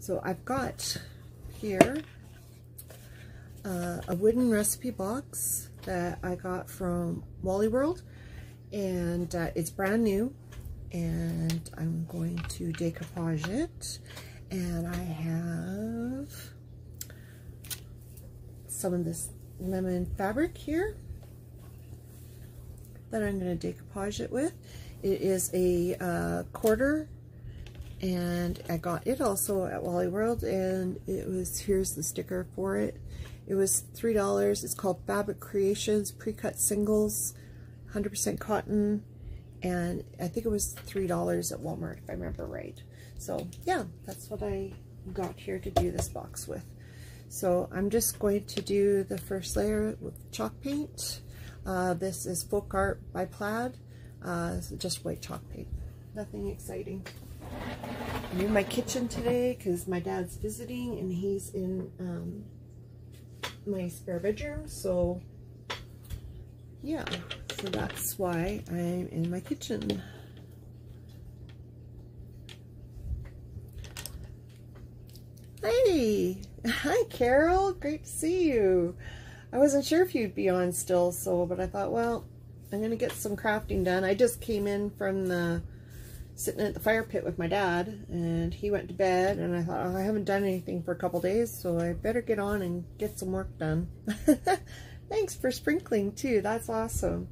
So I've got here a wooden recipe box that I got from Wally World, and it's brand new, and I'm going to decoupage it. And I have some of this lemon fabric here that I'm going to decoupage it with. It is a quarter, and I got it also at Wally World, and it was, here's the sticker for it. It was $3. It's called Fabric Creations Pre-Cut Singles, 100% cotton, and I think it was $3 at Walmart if I remember right. So yeah, that's what I got here to do this box with. So I'm just going to do the first layer with chalk paint. This is Folk Art by Plaid, just white chalk paint, nothing exciting. I'm in my kitchen today because my dad's visiting and he's in my spare bedroom, so yeah, so that's why I'm in my kitchen. Hey, hi Carol, great to see you. I wasn't sure if you'd be on still, so, but I thought, well, I'm gonna get some crafting done. I just came in from sitting at the fire pit with my dad, and he went to bed, and I thought, oh, I haven't done anything for a couple days, so I better get on and get some work done. Thanks for sprinkling too, that's awesome.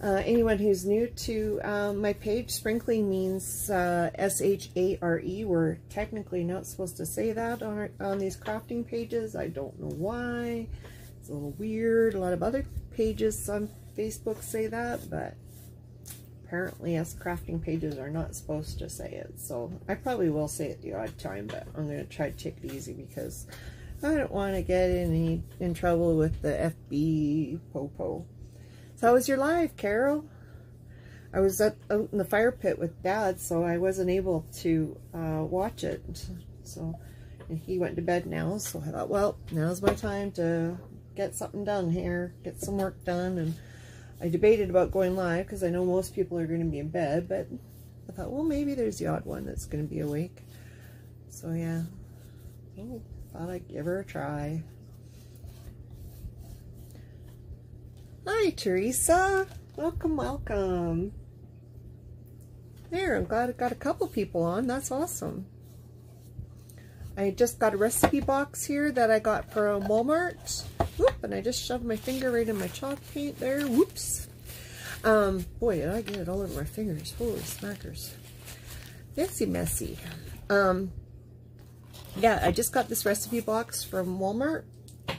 Anyone who's new to my page, sprinkling means S-H-A-R-E. We're technically not supposed to say that on these crafting pages. I don't know why. It's a little weird. A lot of other pages on Facebook say that, but apparently us crafting pages are not supposed to say it. So I probably will say it the odd time, but I'm going to try to take it easy because I don't want to get in trouble with the FB popo. So how was your live, Carol? I was out in the fire pit with Dad, so I wasn't able to watch it. So, and he went to bed now, so I thought, well, now's my time to get something done here, get some work done. And I debated about going live because I know most people are going to be in bed, but I thought, well, maybe there's the odd one that's going to be awake. So yeah, oh, thought I'd give her a try. Hi, Teresa. Welcome, welcome. There, I'm glad I got a couple people on. That's awesome. I just got a recipe box here that I got from Walmart. Whoop, and I just shoved my finger right in my chalk paint there. Whoops. Boy, did I get it all over my fingers. Holy smackers. Messy, messy. Yeah, I just got this recipe box from Walmart,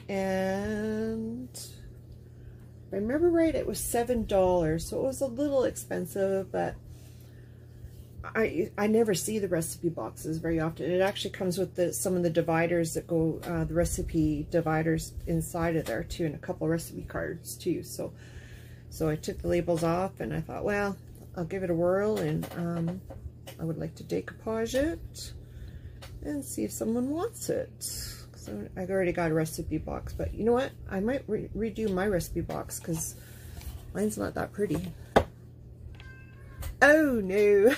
and if I remember right, it was $7, so it was a little expensive, but I never see the recipe boxes very often. It actually comes with some of the dividers that go, the recipe dividers inside of there too, and a couple recipe cards too. So I took the labels off, and I thought, well, I'll give it a whirl, and I would like to decoupage it and see if someone wants it. I've already got a recipe box, but you know what? I might redo my recipe box because mine's not that pretty. Oh no.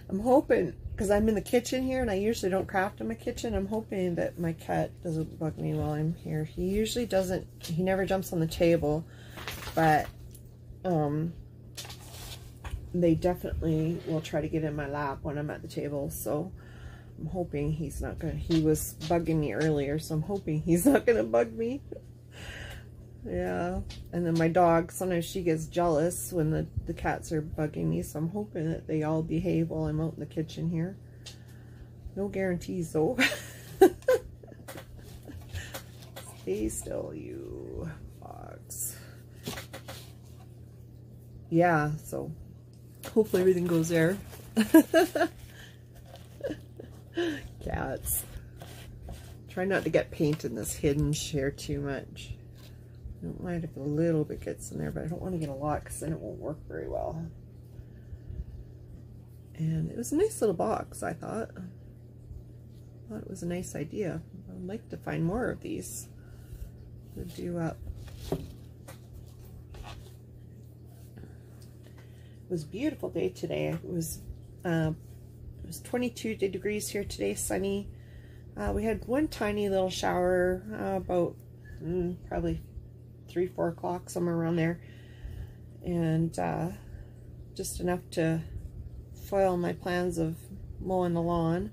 I'm hoping, because I'm in the kitchen here and I usually don't craft in my kitchen, I'm hoping that my cat doesn't bug me while I'm here. He usually doesn't, he never jumps on the table, but they definitely will try to get in my lap when I'm at the table, so I'm hoping he's not gonna, he was bugging me earlier, so I'm hoping he's not gonna bug me. Yeah, and then my dog, sometimes she gets jealous when the cats are bugging me, so I'm hoping that they all behave while I'm out in the kitchen here. No guarantees though. Stay still, you fox. Yeah, so hopefully everything goes there. Cats. Try not to get paint in this hinge here too much. I don't mind if a little bit gets in there, but I don't want to get a lot because then it won't work very well. And it was a nice little box, I thought. I thought it was a nice idea. I'd like to find more of these to do up. It was a beautiful day today. It was It was 22 degrees here today, sunny. We had one tiny little shower about probably 3-4 o'clock, somewhere around there, and just enough to foil my plans of mowing the lawn.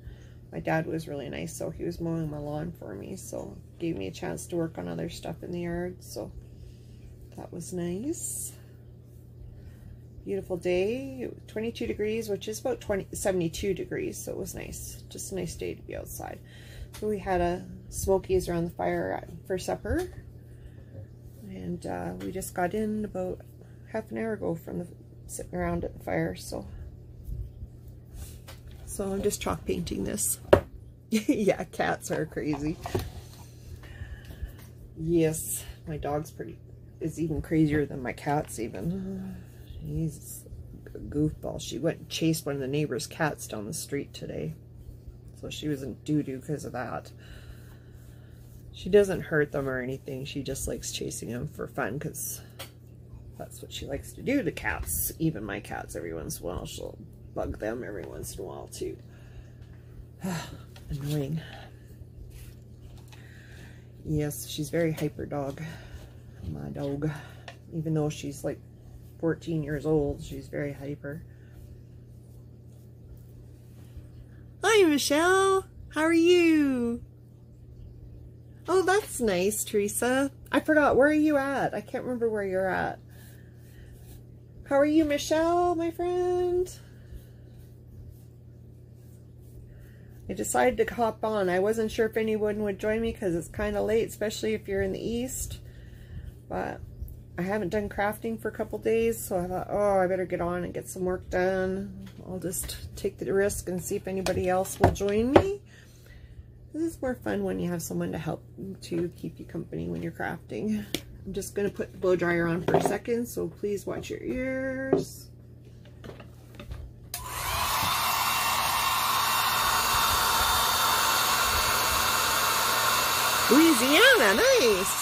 My dad was really nice, so he was mowing my lawn for me, so gave me a chance to work on other stuff in the yard, so that was nice. Beautiful day, 22 degrees, which is about 72 degrees, so it was nice. Just a nice day to be outside. So we had a smokies around the fire for supper, and we just got in about half an hour ago from sitting around at the fire, so I'm just chalk painting this. Yeah, cats are crazy. Yes, my dog's is even crazier than my cat's even. He's a goofball. She went and chased one of the neighbor's cats down the street today. So she was in doo-doo because of that. She doesn't hurt them or anything. She just likes chasing them for fun because that's what she likes to do to cats. Even my cats, every once in a while, she'll bug them every once in a while too. Annoying. Yes, she's very hyper dog. My dog. Even though she's like 14 years old, she's very hyper. Hi, Michelle. How are you? Oh, that's nice, Teresa. I forgot. Where are you at? I can't remember where you're at. How are you, Michelle, my friend? I decided to hop on. I wasn't sure if anyone would join me because it's kind of late, especially if you're in the east. But I haven't done crafting for a couple days, so I thought, oh, I better get on and get some work done. I'll just take the risk and see if anybody else will join me. This is more fun when you have someone to help to keep you company when you're crafting. I'm just going to put the blow dryer on for a second, so please watch your ears. Louisiana, nice.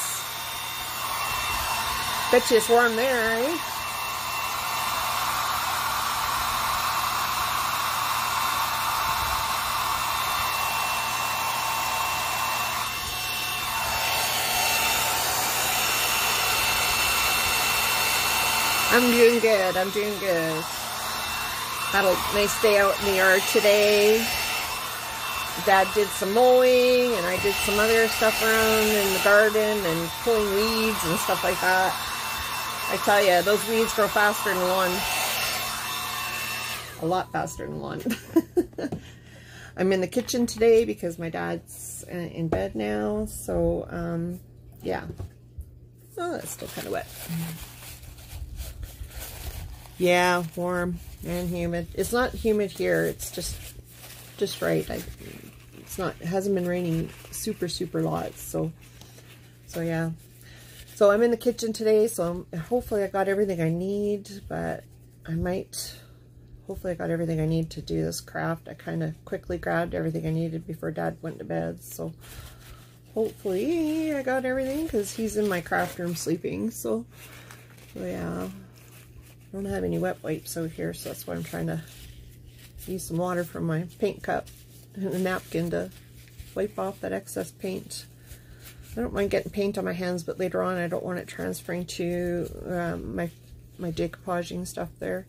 Bet you it's warm there, eh? I'm doing good. I'm doing good. Had a nice day out in the yard today. Dad did some mowing, and I did some other stuff around in the garden and pulling weeds and stuff like that. I tell you, those weeds grow faster than lawn. A lot faster than lawn. I'm in the kitchen today because my dad's in bed now, so yeah. Oh, that's still kind of wet. Yeah, warm and humid. It's not humid here. It's just right. It hasn't been raining super lots, so yeah. So I'm in the kitchen today, so hopefully I got everything I need, but hopefully I got everything I need to do this craft. I kind of quickly grabbed everything I needed before Dad went to bed, so hopefully I got everything because he's in my craft room sleeping, so yeah. I don't have any wet wipes out here, so that's why I'm trying to use some water from my paint cup and a napkin to wipe off that excess paint. I don't mind getting paint on my hands, but later on I don't want it transferring to my decoupaging stuff there.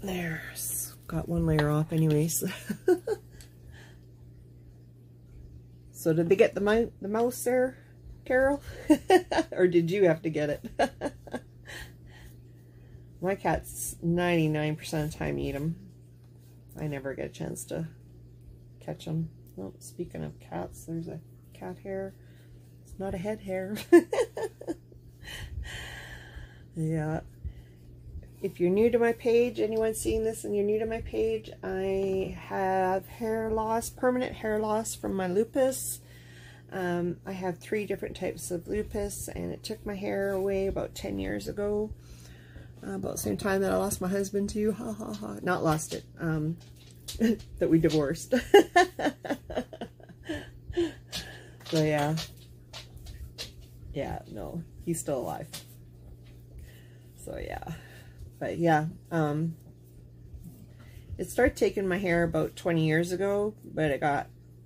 There's got one layer off anyways. So did they get the mouse there, Carol? Or did you have to get it? My cats 99% of the time eat them. I never get a chance to catch them. Well, speaking of cats, there's a cat hair. It's not a head hair. Yeah. If you're new to my page, anyone seeing this and you're new to my page, I have hair loss, permanent hair loss from my lupus. I have 3 different types of lupus, and it took my hair away about 10 years ago. About the same time that I lost my husband too. Ha ha ha. Not lost it. That we divorced. So yeah. Yeah, no. He's still alive. So yeah. But yeah. It started taking my hair about 20 years ago, but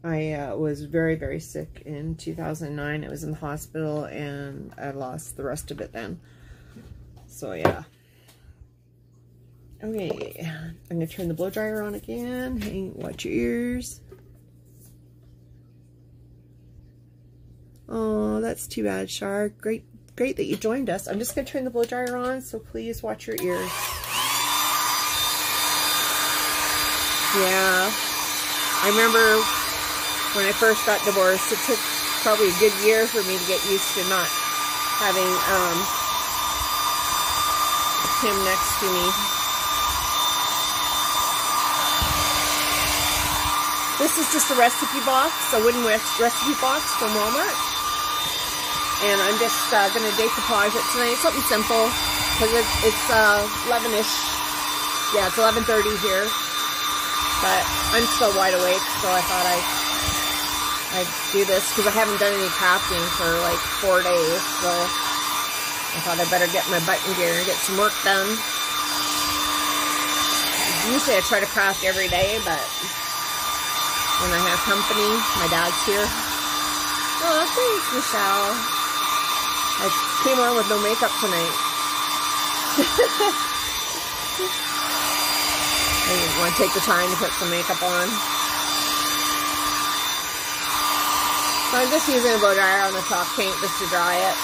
I was very, very sick in 2009. I was in the hospital and I lost the rest of it then. So yeah. Okay, I'm gonna turn the blow dryer on again. Hey, watch your ears. Oh, that's too bad, Char. Great that you joined us. I'm just gonna turn the blow dryer on, so please watch your ears. Yeah, I remember when I first got divorced, it took probably a good year for me to get used to not having him next to me. This is just a recipe box, a wooden recipe box from Walmart. And I'm just going to decoupage it tonight. Something simple, because it's 11-ish. Yeah, it's 11:30 here. But I'm still wide awake, so I thought I'd do this, because I haven't done any crafting for like 4 days. So I thought I'd better get my butt in gear and get some work done. Usually I try to craft every day, but when I have company, my dad's here. Oh, thanks, Michelle. I came on with no makeup tonight. I didn't want to take the time to put some makeup on. So I'm just using a blow dryer on the chalk paint just to dry it.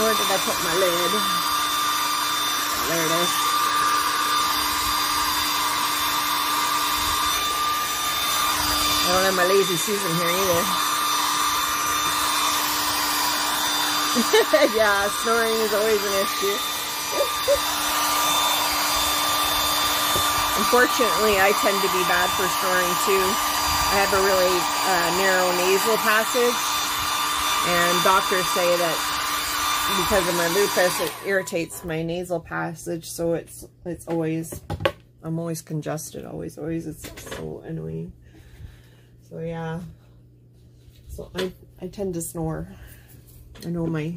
Where did I put my lid? There it is. I don't have my lazy Susan here either. Yeah, snoring is always an issue. Unfortunately, I tend to be bad for snoring too. I have a really narrow nasal passage, and doctors say that because of my lupus, it irritates my nasal passage, so it's always, I'm always congested, always, it's so annoying. So yeah, so I tend to snore. I know my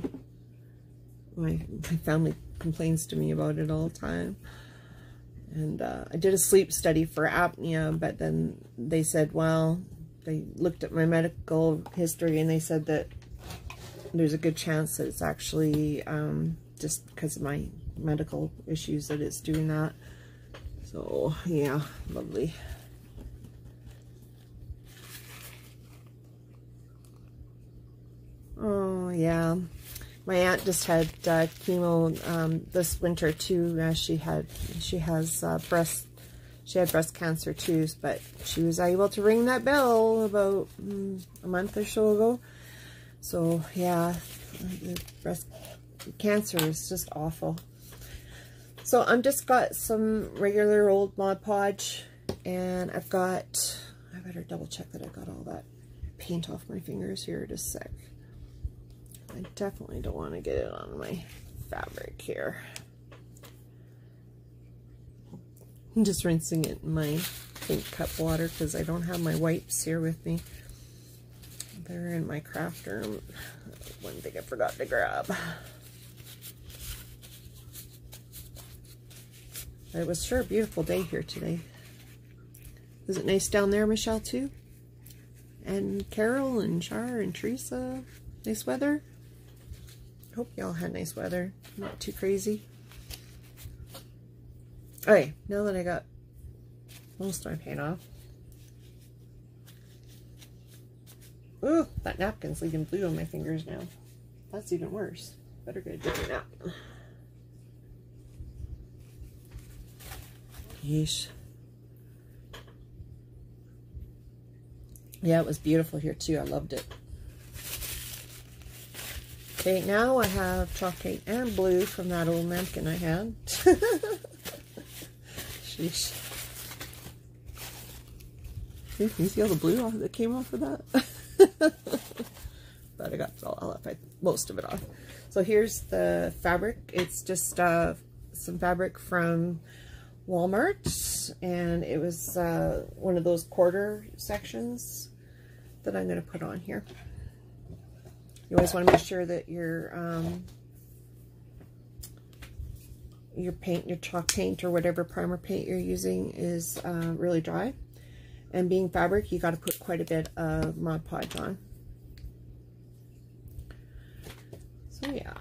family complains to me about it all the time. And I did a sleep study for apnea, but then they said, well, they looked at my medical history and they said that there's a good chance that it's actually just because of my medical issues that it's doing that. So yeah, lovely. Oh yeah, my aunt just had chemo this winter too. She had breast cancer too, but she was able to ring that bell about a month or so ago. So yeah, breast cancer is just awful. So I'm just got some regular old Mod Podge, and I better double check that I got all that paint off my fingers here just a sec. I definitely don't want to get it on my fabric here. I'm just rinsing it in my pink cup water because I don't have my wipes here with me. They're in my craft room. One thing I forgot to grab. It was sure a beautiful day here today. Is it nice down there, Michelle, too? And Carol and Char and Teresa. Nice weather? Hope y'all had nice weather. Not too crazy. Okay, now that I got most of my paint off. Ooh, that napkin's leaving blue on my fingers now. That's even worse. Better get a different napkin. Yeesh. Yeah, it was beautiful here too. I loved it. Okay, now I have chocolate and blue from that old napkin I had. Sheesh. You see all the blue that came off of that? But I got most of it off. So here's the fabric. It's just some fabric from Walmart, and it was one of those quarter sections that I'm going to put on here. You always want to make sure that your your paint, your chalk paint or whatever primer paint you're using is really dry. And being fabric, you got to put quite a bit of Mod Podge on. So yeah.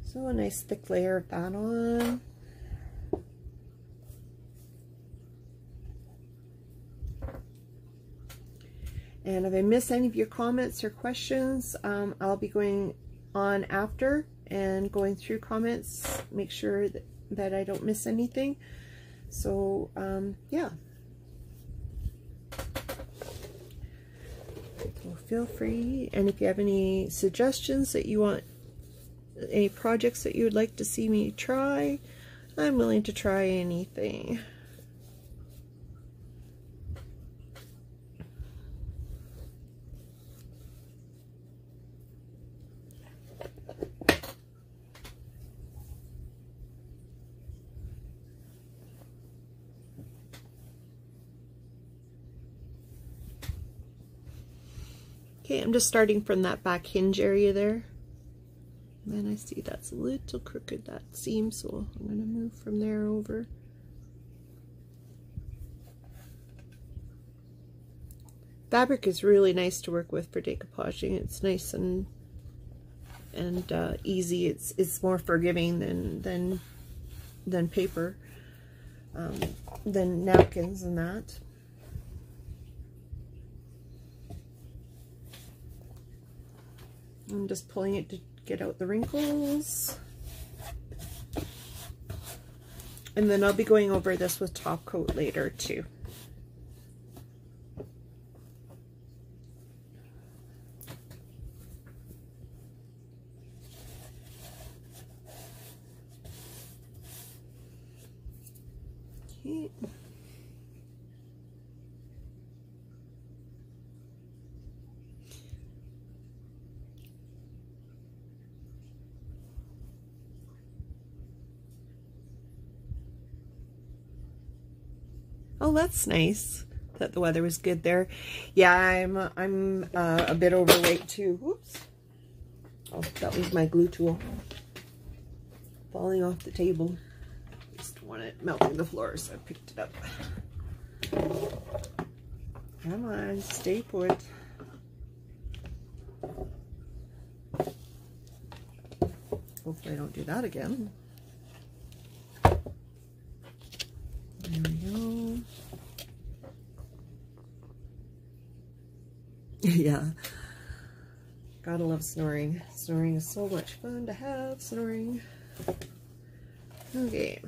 So a nice thick layer of that on. And if I miss any of your comments or questions, I'll be going on after and going through comments, make sure that I don't miss anything. So, yeah. So feel free, and if you have any suggestions that you want, any projects that you would like to see me try, I'm willing to try anything. Okay, I'm just starting from that back hinge area there. And then I see that's a little crooked, that seam, so I'm going to move from there over. Fabric is really nice to work with for decoupaging. It's nice and easy. It's more forgiving than paper, than napkins and that. I'm just pulling it to get out the wrinkles. And then I'll be going over this with top coat later too. Okay. Oh, that's nice that the weather was good there. Yeah, I'm a bit overweight too. Whoops. Oh, that was my glue tool falling off the table. Just want it melting the floor, so I picked it up. Come on, stay put. Hopefully I don't do that again. There we go. Yeah. Gotta love snoring. Snoring is so much fun to have. Snoring. Okay.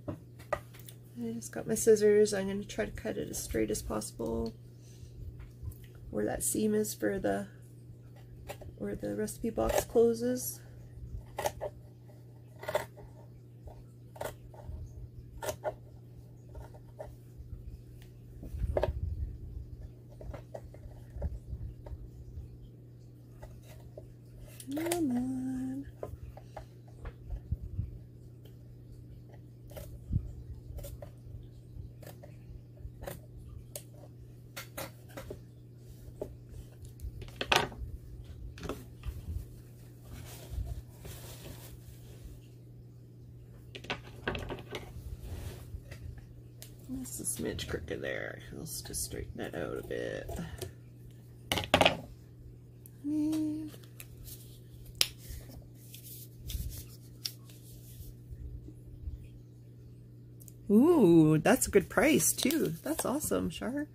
I just got my scissors. I'm going to try to cut it as straight as possible. Where that seam is for where the recipe box closes. Come on. That's a smidge crooked there. Let's just straighten that out a bit. Ooh, that's a good price too. That's awesome, Char.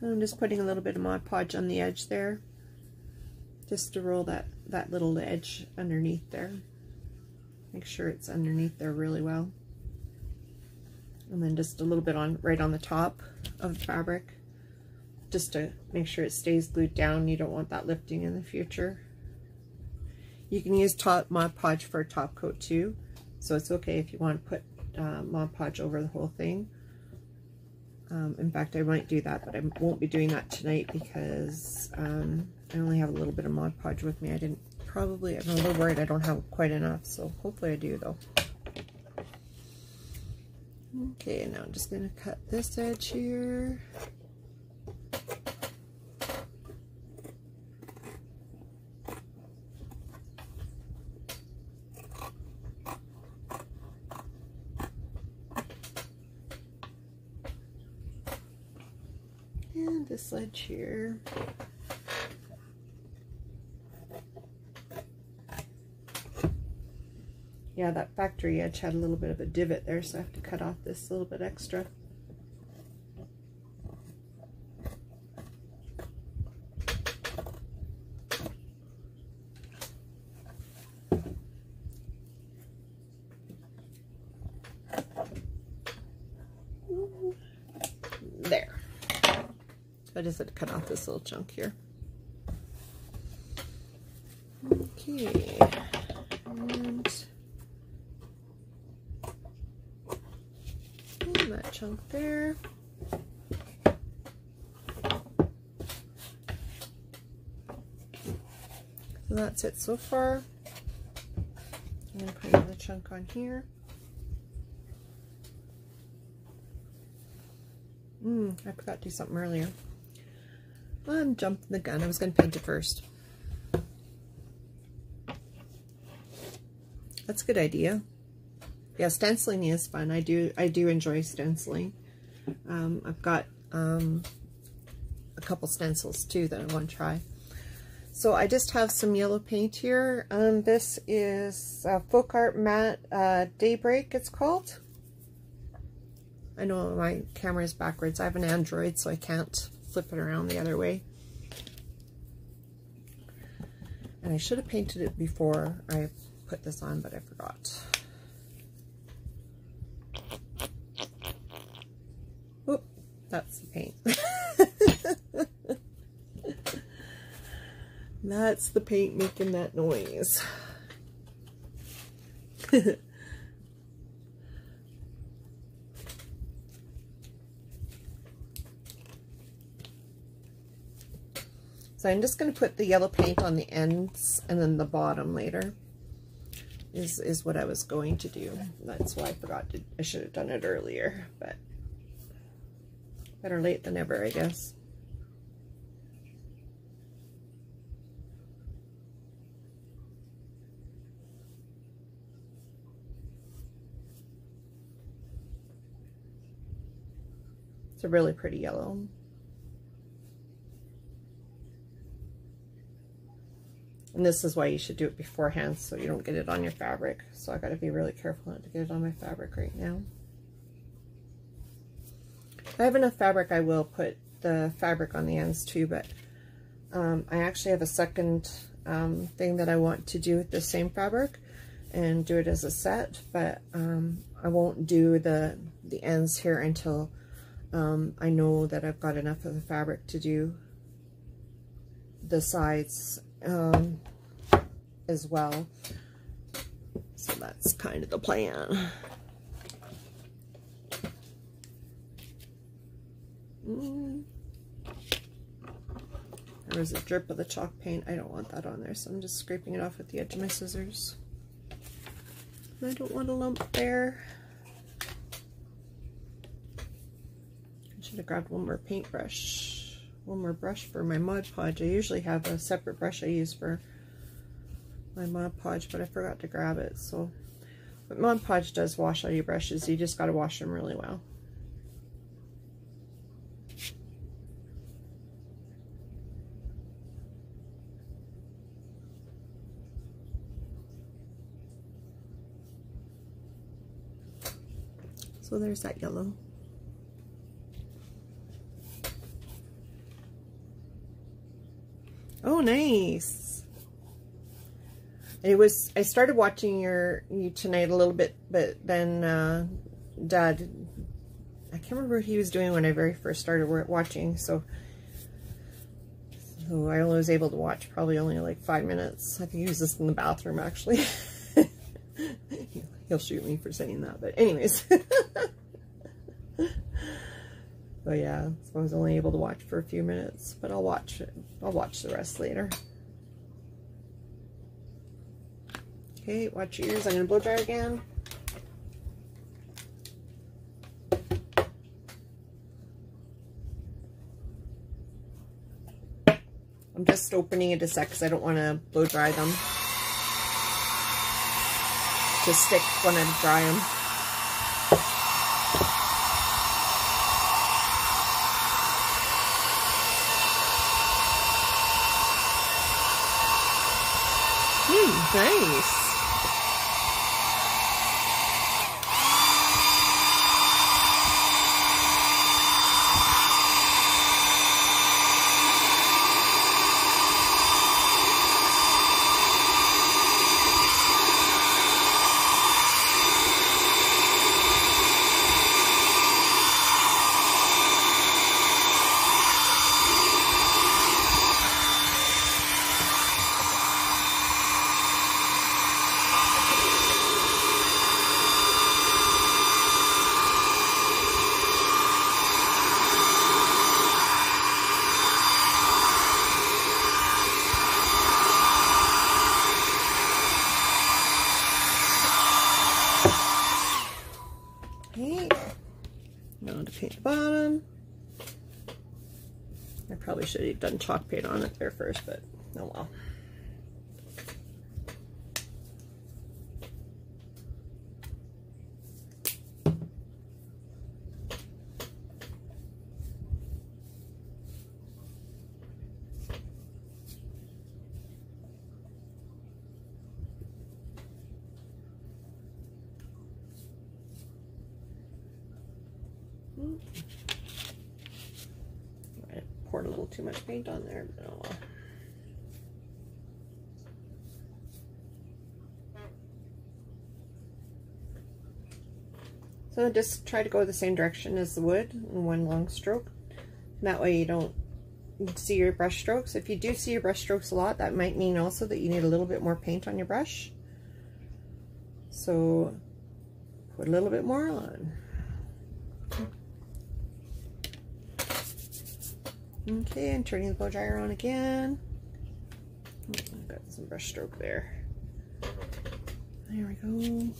I'm just putting a little bit of Mod Podge on the edge there, just to roll that little edge underneath there. Make sure it's underneath there really well. And then just a little bit right on the top of the fabric, just to make sure it stays glued down. You don't want that lifting in the future. You can use Mod Podge for a top coat too. So it's okay if you want to put Mod Podge over the whole thing. In fact, I might do that, but I won't be doing that tonight because I only have a little bit of Mod Podge with me. I'm a little worried I don't have quite enough, so hopefully I do though. Okay, now I'm just going to cut this edge here. And this edge here. Yeah, that factory edge had a little bit of a divot there, so I have to cut off this little bit extra. There. I just had to cut off this little chunk here. Okay. And that chunk there. So that's it so far. I'm going to put another chunk on here. I forgot to do something earlier. I'm jumping the gun. I was going to paint it first. That's a good idea. Yeah, stenciling is fun. I do enjoy stenciling. I've got a couple stencils too that I want to try. So I just have some yellow paint here. This is Folk Art Matte Daybreak, it's called. I know my camera is backwards. I have an Android, so I can't flip it around the other way. And I should have painted it before I put this on, but I forgot. Oop, that's the paint. That's the paint making that noise. So I'm just going to put the yellow paint on the ends and then the bottom later is what I was going to do. That's why I forgot to, I should have done it earlier, but better late than never, I guess. It's a really pretty yellow. And this is why you should do it beforehand so you don't get it on your fabric. So I got to be really careful not to get it on my fabric right now. If I have enough fabric, I will put the fabric on the ends too, but I actually have a second thing that I want to do with the same fabric and do it as a set, but I won't do the ends here until I know that I've got enough of the fabric to do the sides as well. So that's kind of the plan. There was a drip of the chalk paint. I don't want that on there, so I'm just scraping it off with the edge of my scissors. And I don't want a lump there. I should have grabbed one more paintbrush. One more brush for my Mod Podge. I usually have a separate brush I use for my Mod Podge, but I forgot to grab it. So, but Mod Podge does wash all your brushes. You just got to wash them really well. So there's that yellow. Oh, nice. I started watching you tonight a little bit, but then Dad, I can't remember what he was doing when I very first started watching, so I only was able to watch probably only like 5 minutes. I think he was just in the bathroom, actually. He'll shoot me for saying that, but anyways. But yeah, so I was only able to watch for a few minutes, but I'll watch it. I'll watch the rest later. Okay, watch your ears. I'm going to blow dry again. I'm just opening it a sec because I don't want to blow dry them. To stick when I dry them. Nice. Now to paint the bottom. I probably should have done chalk paint on it there first, but oh well. I poured a little too much paint on there, but oh well. So just try to go the same direction as the wood in one long stroke. And that way you don't see your brush strokes. If you do see your brush strokes a lot, that might mean also that you need a little bit more paint on your brush. So put a little bit more on. Okay, I'm turning the blow dryer on again. I've got some brush stroke there. There we go.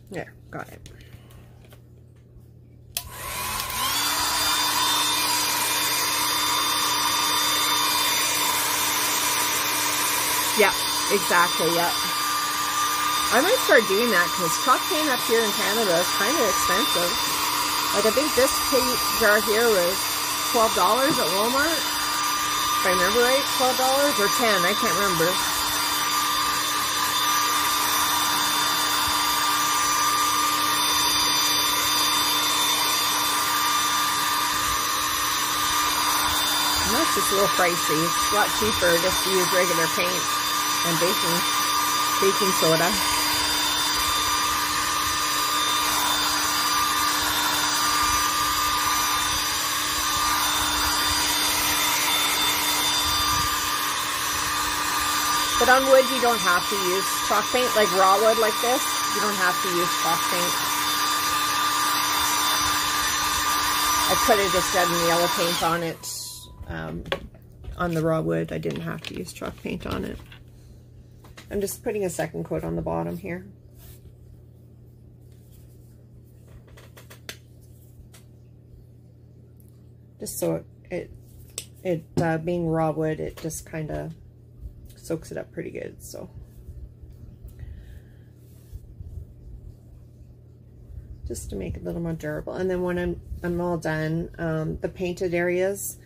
There, got it. Yeah, exactly, yeah. I might start doing that because chalk paint up here in Canada is kind of expensive. Like I think this paint jar here was $12 at Walmart. If I remember right, $12 or $10, I can't remember. And that's just a little pricey. It's a lot cheaper just to use regular paint and baking soda. But on wood, you don't have to use chalk paint, like raw wood like this. You don't have to use chalk paint. I could have just done yellow paint on it, on the raw wood. I didn't have to use chalk paint on it. I'm just putting a second coat on the bottom here. Just so it being raw wood, it just kind of soaks it up pretty good. So just to make it a little more durable. And then when I'm all done, the painted areas,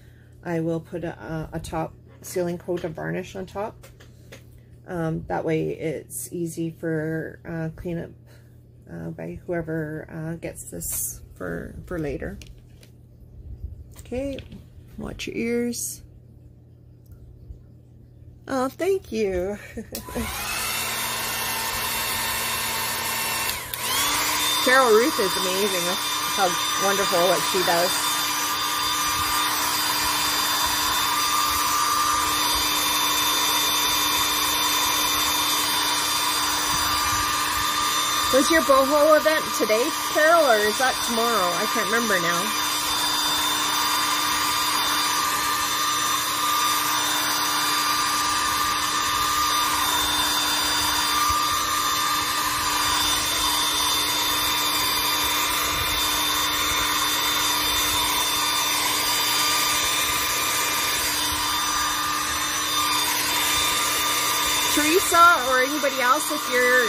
I will put a top sealing coat of varnish on top. That way it's easy for cleanup by whoever gets this for later. Okay, watch your ears. Oh, thank you. Carol Ruth is amazing. How wonderful what she does. Was your boho event today, Carol, or is that tomorrow? I can't remember now. Teresa or anybody else, if you're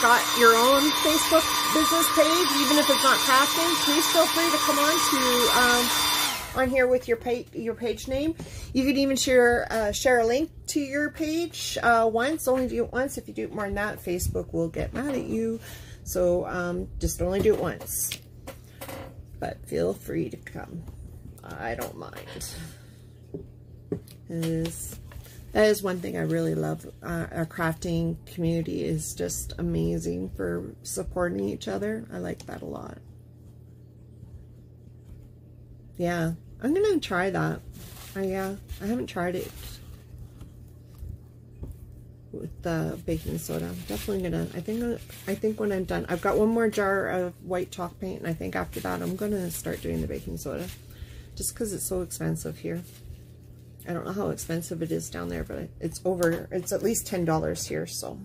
got your own Facebook business page, even if it's not crafting, please feel free to come on here with your page name. You could even share a link to your page once. Only do it once. If you do it more than that, Facebook will get mad at you. So just only do it once. But feel free to come. I don't mind. That is one thing I really love. Our crafting community is just amazing for supporting each other. I like that a lot. Yeah, I'm gonna try that. I haven't tried it with the baking soda. I'm definitely gonna. I think when I'm done, I've got one more jar of white chalk paint, and I think after that I'm gonna start doing the baking soda, just because it's so expensive here. I don't know how expensive it is down there, but it's at least $10 here, so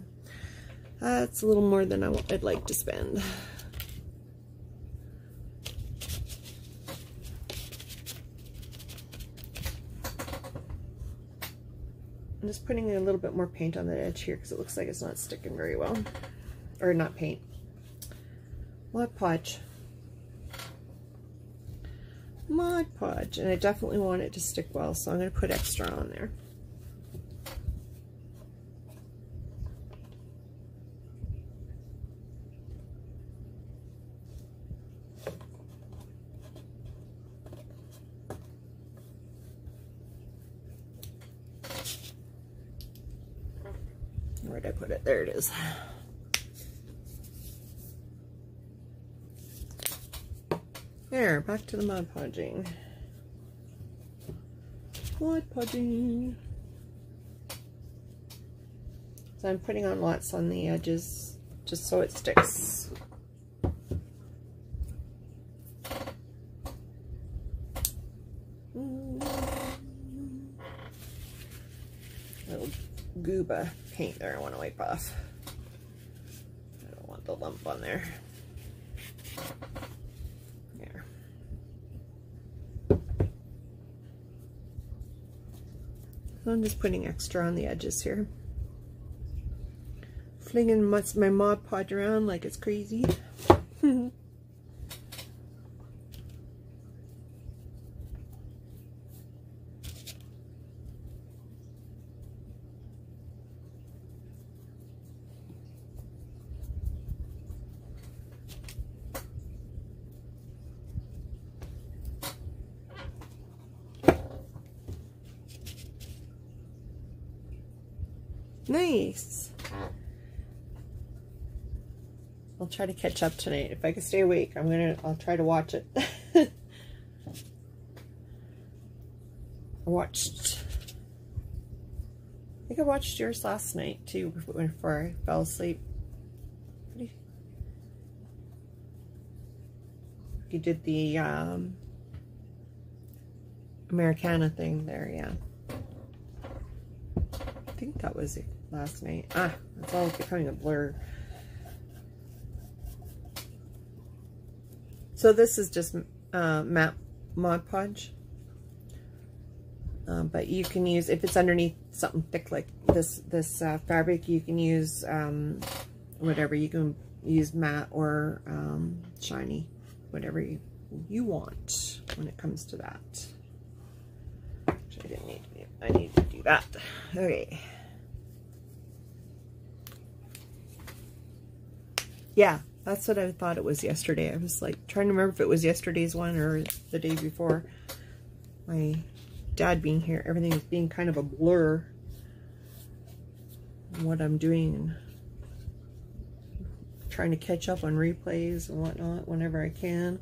that's a little more than I'd like to spend. I'm just putting a little bit more paint on the edge here because it looks like it's not sticking very well. Or not paint. Mod Podge. Mod Podge, and I definitely want it to stick well, so I'm going to put extra on there. Where'd I put it? There it is. There, back to the Mod Podging. Mod Podging. So I'm putting on lots on the edges just so it sticks. Little gooba paint there I want to wipe off. I don't want the lump on there. I'm just putting extra on the edges here. Flinging my Mod Podge around like it's crazy. Nice. I'll try to catch up tonight. If I can stay awake, I'll try to watch it. I think I watched yours last night too before I fell asleep. You did the Americana thing there, yeah. I think that was it last night. It's all becoming a blur. So this is just matte Mod Podge. But you can use, if it's underneath something thick like this fabric, you can use whatever. You can use matte or shiny, whatever you want when it comes to that. Which I didn't need to do. I need to do that. Okay. Yeah, that's what I thought it was yesterday. I was like trying to remember if it was yesterday's one or the day before. My dad being here, everything is being kind of a blur. What I'm doing, trying to catch up on replays and whatnot whenever I can.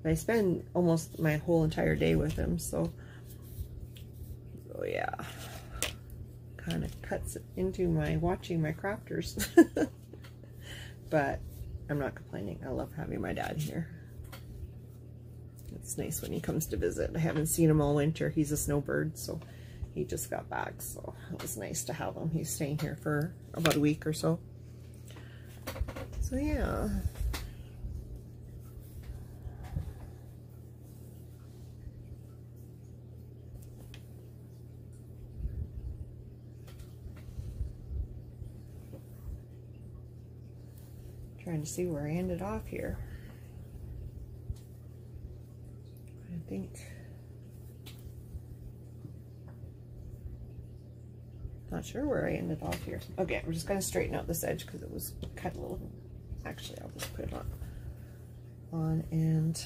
But I spend almost my whole entire day with him, so yeah, kind of cuts into my watching my crafters. but I'm not complaining. I love having my dad here. It's nice when he comes to visit. I haven't seen him all winter. He's a snowbird, so he just got back, so it was nice to have him. He's staying here for about a week or so. So yeah. Trying to see where I ended off here. I think, not sure where I ended off here. Okay, we're just going to straighten out this edge because it was cut a little. Actually, I'll just put it on and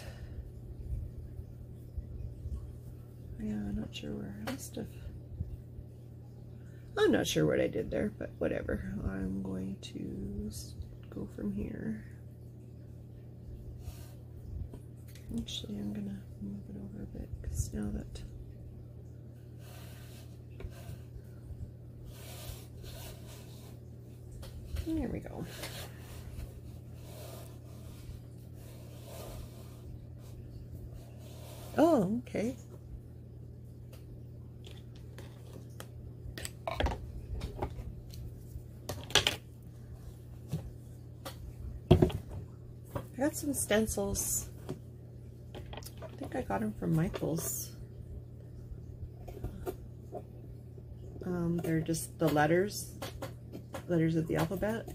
yeah, I'm not sure where I must have. I'm not sure what I did there, but whatever. I'm going to go from here. Actually, I'm gonna move it over a bit because now that there we go. Oh, okay. I got some stencils. I think I got them from Michael's. They're just the letters of the alphabet.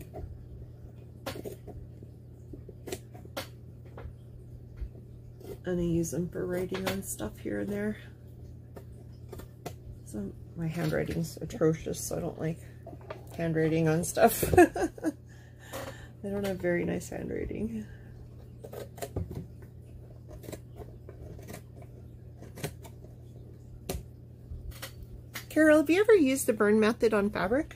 And I use them for writing on stuff here and there. So my handwriting's atrocious, so I don't like handwriting on stuff. I don't have very nice handwriting. Carol, have you ever used the burn method on fabric?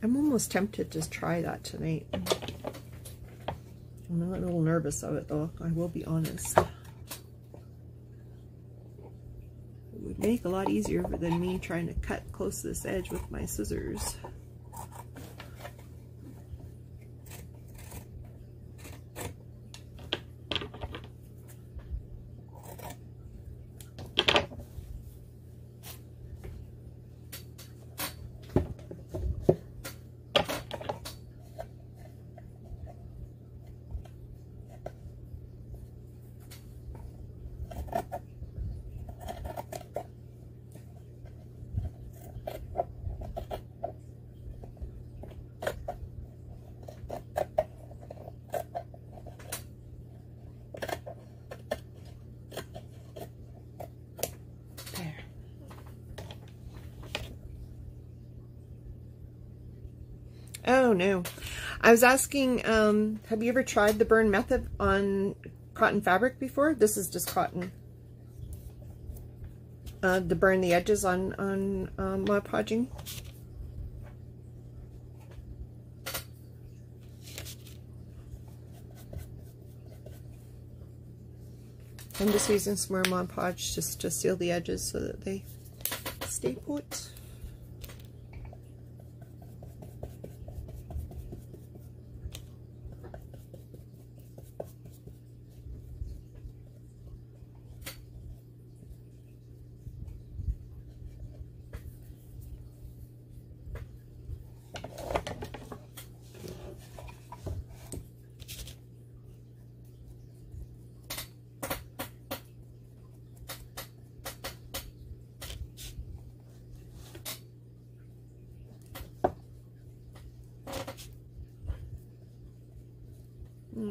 I'm almost tempted to try that tonight. I'm a little nervous of it though, I will be honest. It would make a lot easier than me trying to cut close to this edge with my scissors. Oh no, I was asking, have you ever tried the burn method on cotton fabric before? This is just cotton. To burn the edges on Mod Podging. I'm just using some more Mod Podge just to seal the edges so that they stay put.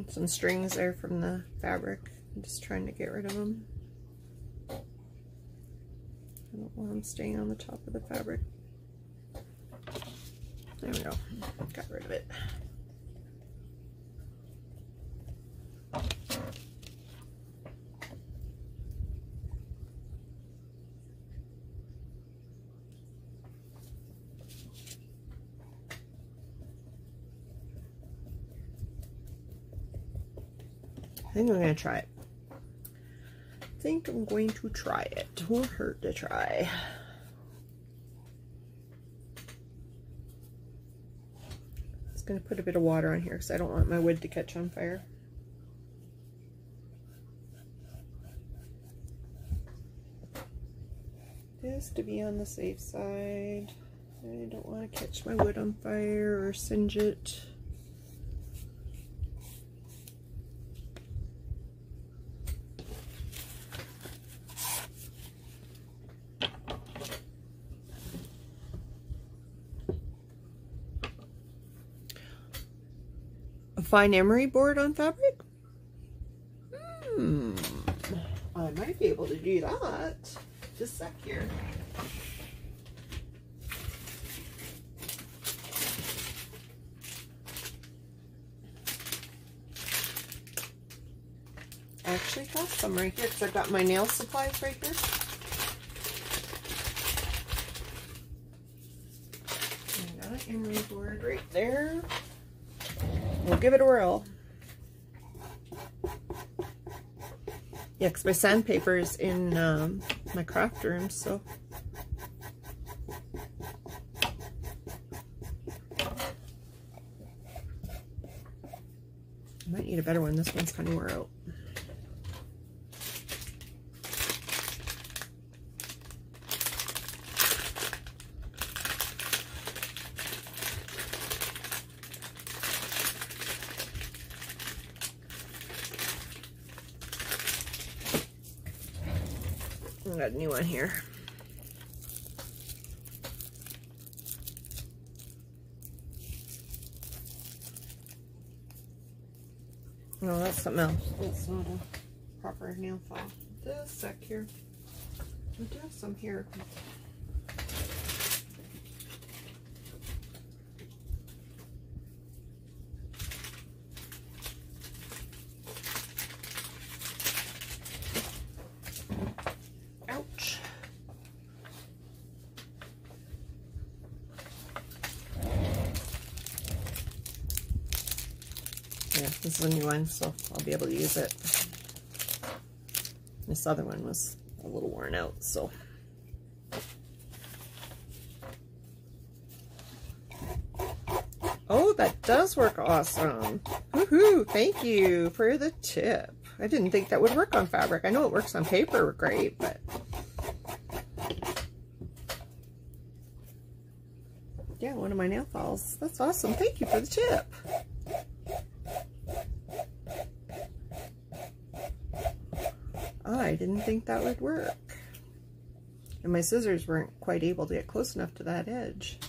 Some strings there from the fabric. I'm just trying to get rid of them. I don't want them staying on the top of the fabric. There we go. Got rid of it. I think I'm going to try it. I think I'm going to try it. Won't hurt to try. just going to put a bit of water on here because I don't want my wood to catch on fire. Just to be on the safe side. I don't want to catch my wood on fire or singe it. A fine emery board on fabric? I might be able to do that. Just a sec here. I actually got some right here because I've got my nail supplies right here. I got an emery board right there. We'll give it a whirl. Yeah, because my sandpaper is in my craft room, so. I might need a better one. This one's kind of wore out. I got a new one here. No, that's something else. It's not a proper nail file. Just a sec here. I do have some here. Ouch. Yeah, this is a new one, so I'll be able to use it. This other one was a little worn out, so. Oh, that does work awesome. Woohoo! Thank you for the tip. I didn't think that would work on fabric. I know it works on paper great, but yeah, one of my nail files. That's awesome. Thank you for the tip. I didn't think that would work. And my scissors weren't quite able to get close enough to that edge.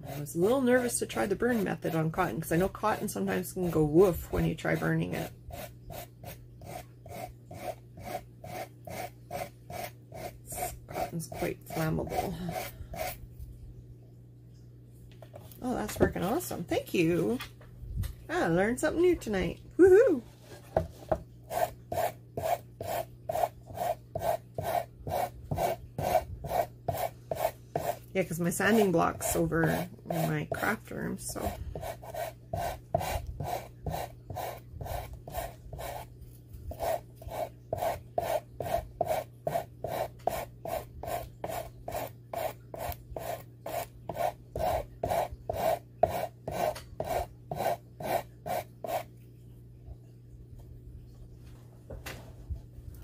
I was a little nervous to try the burn method on cotton because I know cotton sometimes can go woof when you try burning it. Cotton's quite flammable. Oh, that's working awesome. Thank you. I learned something new tonight. Woohoo! Yeah, because my sanding block's over in my craft room, so.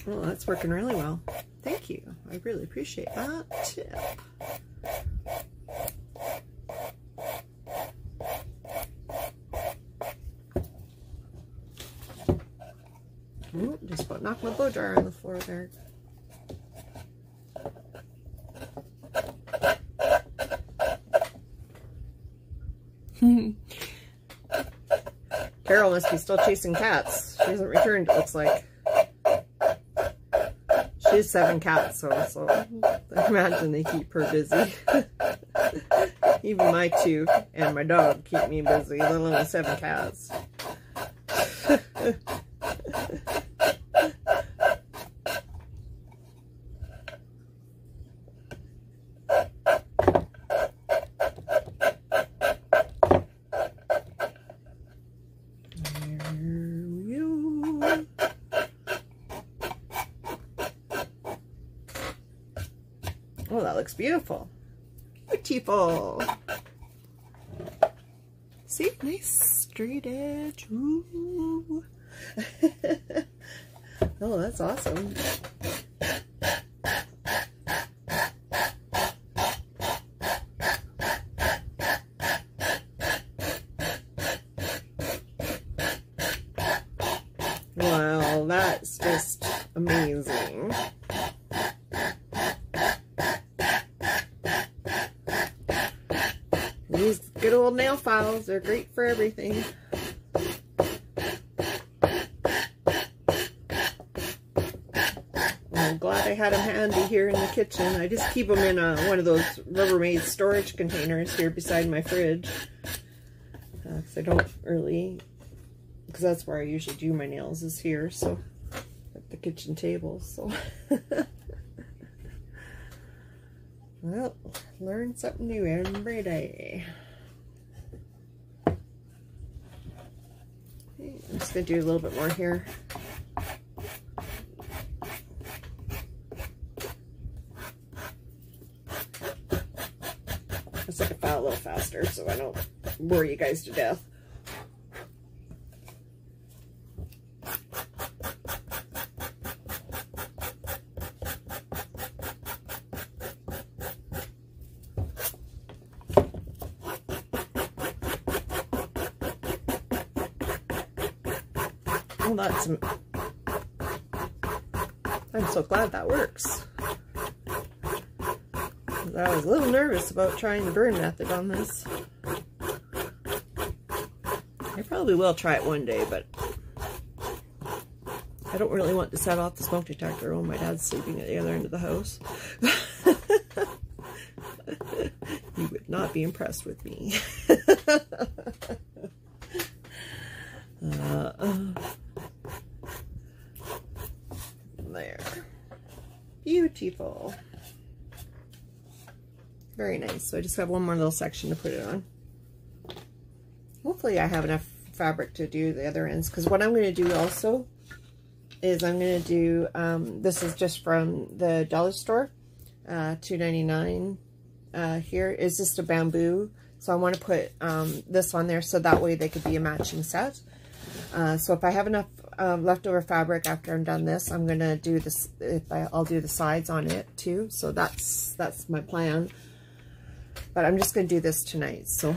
Well, that's working really well. Thank you. I really appreciate that tip. Ooh, just about knocked my blow dryer on the floor there. Carol must be still chasing cats. She hasn't returned, it looks like. She has 7 cats, so I imagine they keep her busy. Even my 2 and my dog keep me busy, let alone 7 cats. looks beautiful. Beautiful. See, nice straight edge. Ooh. Oh, that's awesome. Wow, that's just amazing. These good old nail files are great for everything. I'm glad I had them handy here in the kitchen. I just keep them in one of those Rubbermaid storage containers here beside my fridge. Because I don't really, because that's where I usually do my nails, is here, so at the kitchen table. So well, learn something new every day. Okay, I'm just going to do a little bit more here. Let's take a file a little faster so I don't bore you guys to death. Well, that's, I'm so glad that works. I was a little nervous about trying the burn method on this. I probably will try it one day, but I don't really want to set off the smoke detector when my dad's sleeping at the other end of the house. He would not be impressed with me. There. Beautiful. Very nice. So I just have one more little section to put it on. Hopefully I have enough fabric to do the other ends, because what I'm going to do also is I'm going to do, this is just from the dollar store, $2.99 here. Is just a bamboo. So I want to put this on there so that way they could be a matching set. So if I have enough leftover fabric after I'm done this, I'm going to do this, I'll do the sides on it too. So that's my plan. But I'm just going to do this tonight. So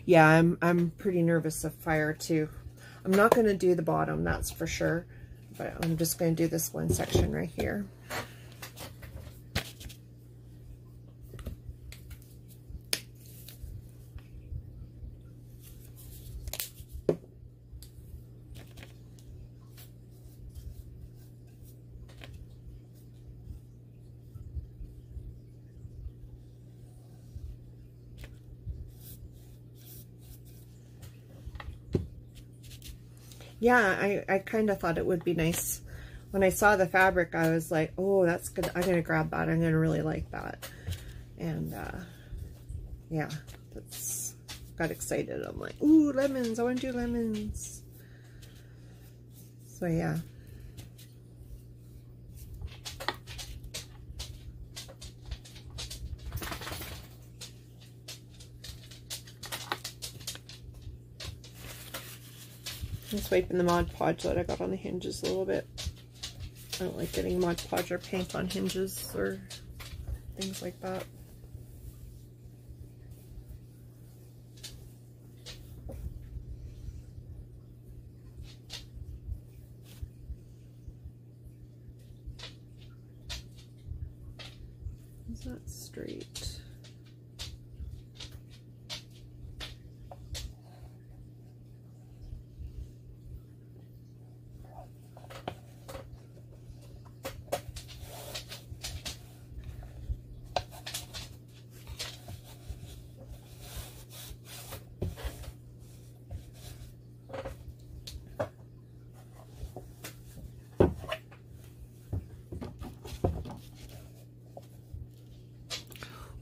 yeah, I'm pretty nervous of fire too. I'm not going to do the bottom, that's for sure. But I'm just going to do this one section right here. Yeah, I kind of thought it would be nice. When I saw the fabric, I was like, oh, that's good. I'm going to grab that. I'm going to really like that. And, yeah, that's, got excited. I'm like, ooh, lemons. I want to do lemons. So, yeah. I'm swiping the Mod Podge that I got on the hinges a little bit. I don't like getting Mod Podge or paint on hinges or things like that. Is that straight?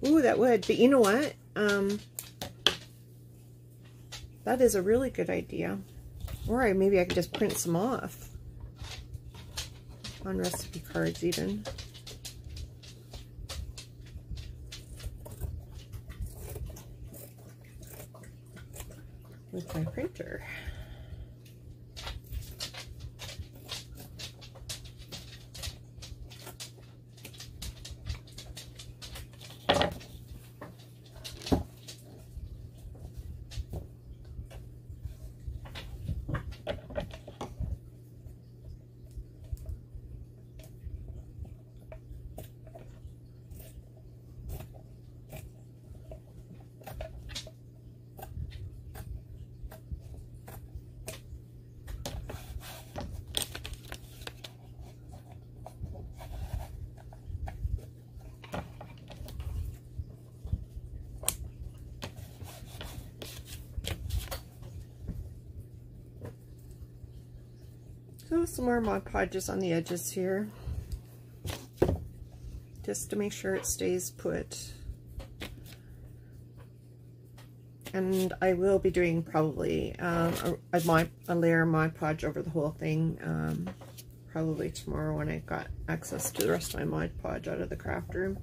Ooh, that would. But you know what? That is a really good idea. Or maybe I could just print some off. On recipe cards even. with my printer. So some more Mod Podges on the edges here, just to make sure it stays put. And I will be doing probably a layer of Mod Podge over the whole thing, probably tomorrow when I got access to the rest of my Mod Podge out of the craft room.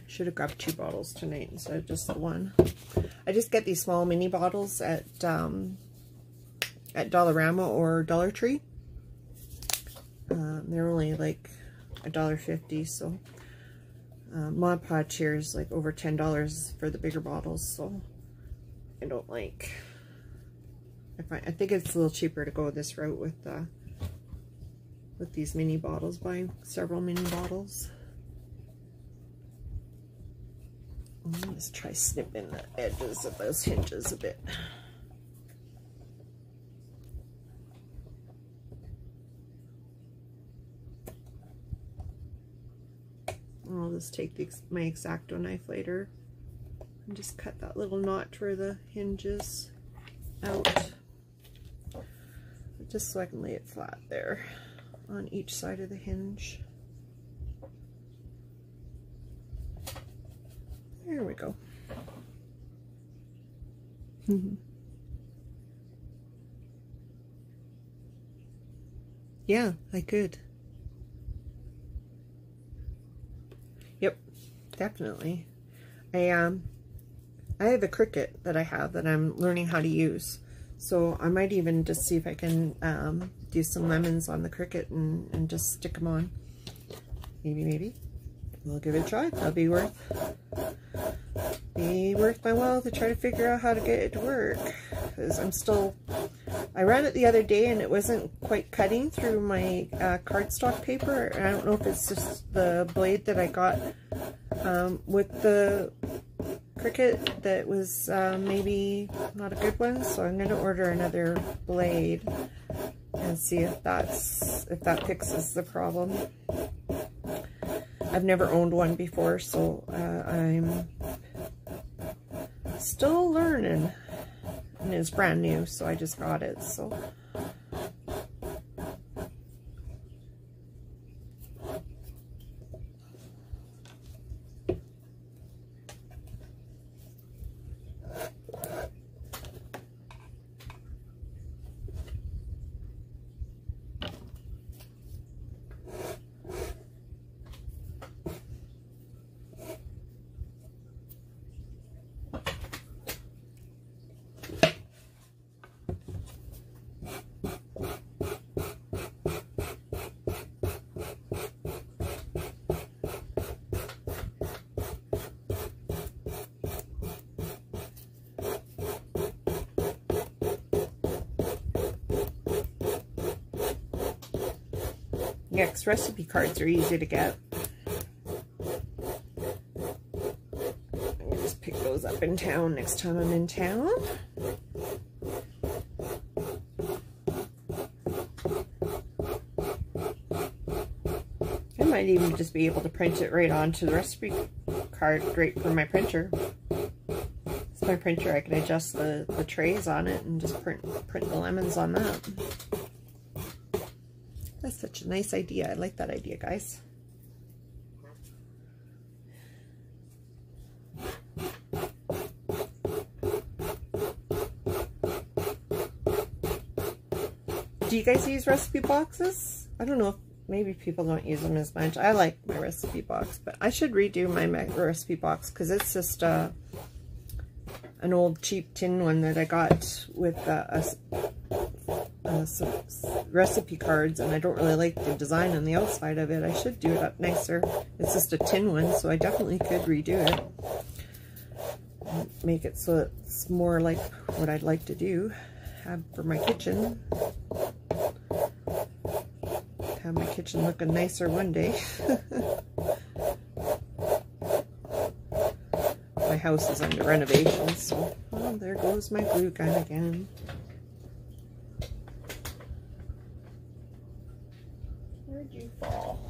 Should have grabbed 2 bottles tonight instead of just the one. I just get these small mini bottles at Dollarama or Dollar Tree. They're only like $1.50, so Mod Podge here is like over $10 for the bigger bottles, so I don't like. I think it's a little cheaper to go this route with these mini bottles, buying several mini bottles. Let's try snipping the edges of those hinges a bit. I'll just take my X-Acto knife later and just cut that little notch where the hinge is out, just so I can lay it flat there on each side of the hinge. There we go. Yeah, I could. Yep, definitely. I have a Cricut that I have that I'm learning how to use, so I might even just see if I can do some lemons on the Cricut and just stick them on. Maybe we'll give it a try. That'll be worth my while to try to figure out how to get it to work, because I ran it the other day and it wasn't quite cutting through my cardstock paper, and I don't know if it's just the blade that I got with the Cricut that was maybe not a good one, so I'm going to order another blade and see if that fixes the problem. I've never owned one before, so I'm still learning, and it's brand new, so I just got it, so. Yeah, 'cause recipe cards are easy to get. I'm gonna just pick those up in town next time I'm in town. I might even just be able to print it right onto the recipe card, great for my printer. It's my printer, I can adjust the trays on it and just print the lemons on that. That's such a nice idea. I like that idea, guys. Do you guys use recipe boxes? I don't know if maybe people don't use them as much. I like my recipe box, but I should redo my recipe box because it's just an old cheap tin one that I got with some recipe cards, and I don't really like the design on the outside of it. I should do it up nicer. It's just a tin one, so I definitely could redo it. Make it so it's more like what I'd like to do. Have for my kitchen. Have my kitchen looking nicer one day. My house is under renovation, so oh, there goes my glue gun again. Where'd you fall?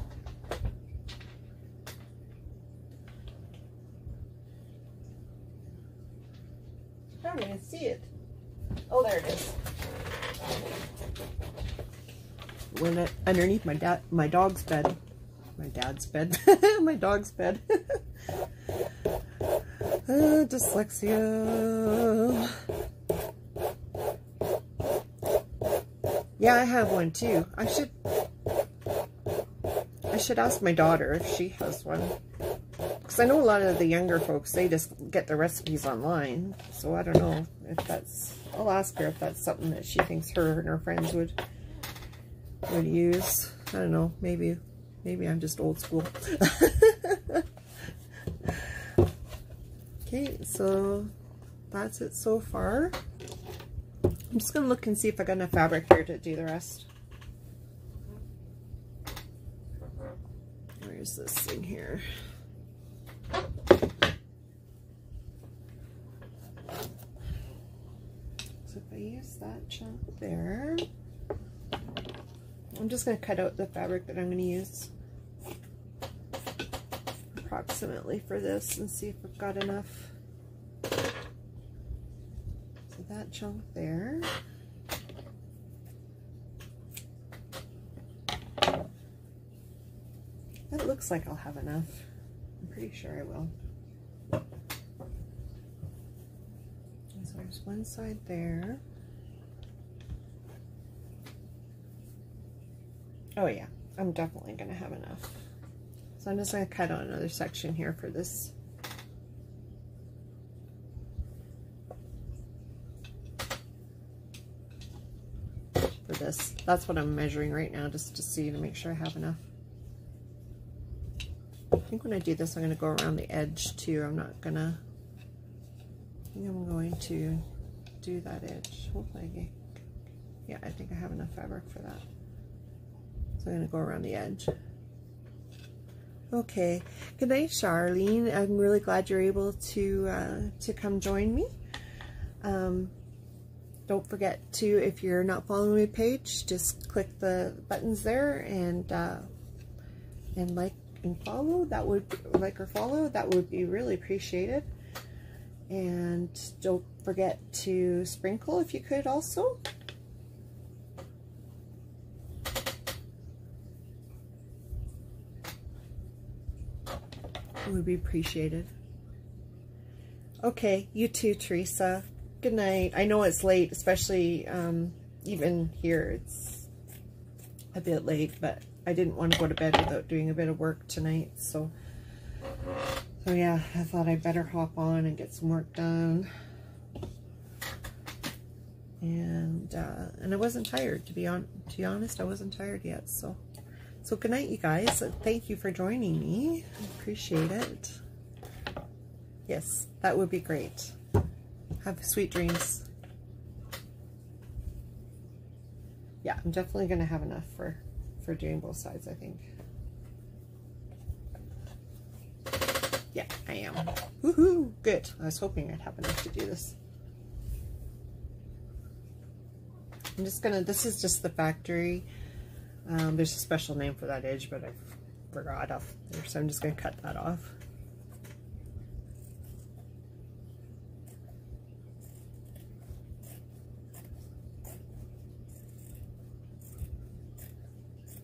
I don't even see it. Oh, there it is. Went underneath my dog's bed. My dad's bed. My dog's bed. Dyslexia. Yeah, I have one too. I should ask my daughter if she has one. Because I know a lot of the younger folks, they just get the recipes online. So I don't know if that's... I'll ask her if that's something that she thinks her and her friends would use. I don't know. Maybe I'm just old school. Okay, so that's it so far. I'm just going to look and see if I got enough fabric here to do the rest. Where's this thing here? So if I use that chunk there, I'm just going to cut out the fabric that I'm going to use approximately for this and see if I've got enough. So that chunk there. That looks like I'll have enough. I'm pretty sure I will. So there's one side there. Oh yeah, I'm definitely going to have enough. So I'm just going to cut out another section here for this. That's what I'm measuring right now, just to see, to make sure I have enough. I think when I do this, I'm going to go around the edge too. I'm not going to... I think I'm going to do that edge. Hopefully yeah, I think I have enough fabric for that. So I'm going to go around the edge. Okay. Good night, Charlene. I'm really glad you're able to come join me. Don't forget to, if you're not following my page, just click the buttons there and like and follow. That would like or follow. That would be really appreciated. And don't forget to sprinkle if you could also. It would be appreciated. Okay, you too, Teresa. Good night. I know it's late, especially even here. It's a bit late, but I didn't want to go to bed without doing a bit of work tonight. So yeah, I thought I'd better hop on and get some work done. And I wasn't tired, to be honest. I wasn't tired yet. So good night, you guys. Thank you for joining me. I appreciate it. Yes, that would be great. Have sweet dreams. Yeah, I'm definitely going to have enough for doing both sides, I think. Yeah, I am. Woohoo! Good. I was hoping I'd have enough to do this. I'm just going to, this is just the factory. There's a special name for that edge, but I forgot off there, so I'm just going to cut that off.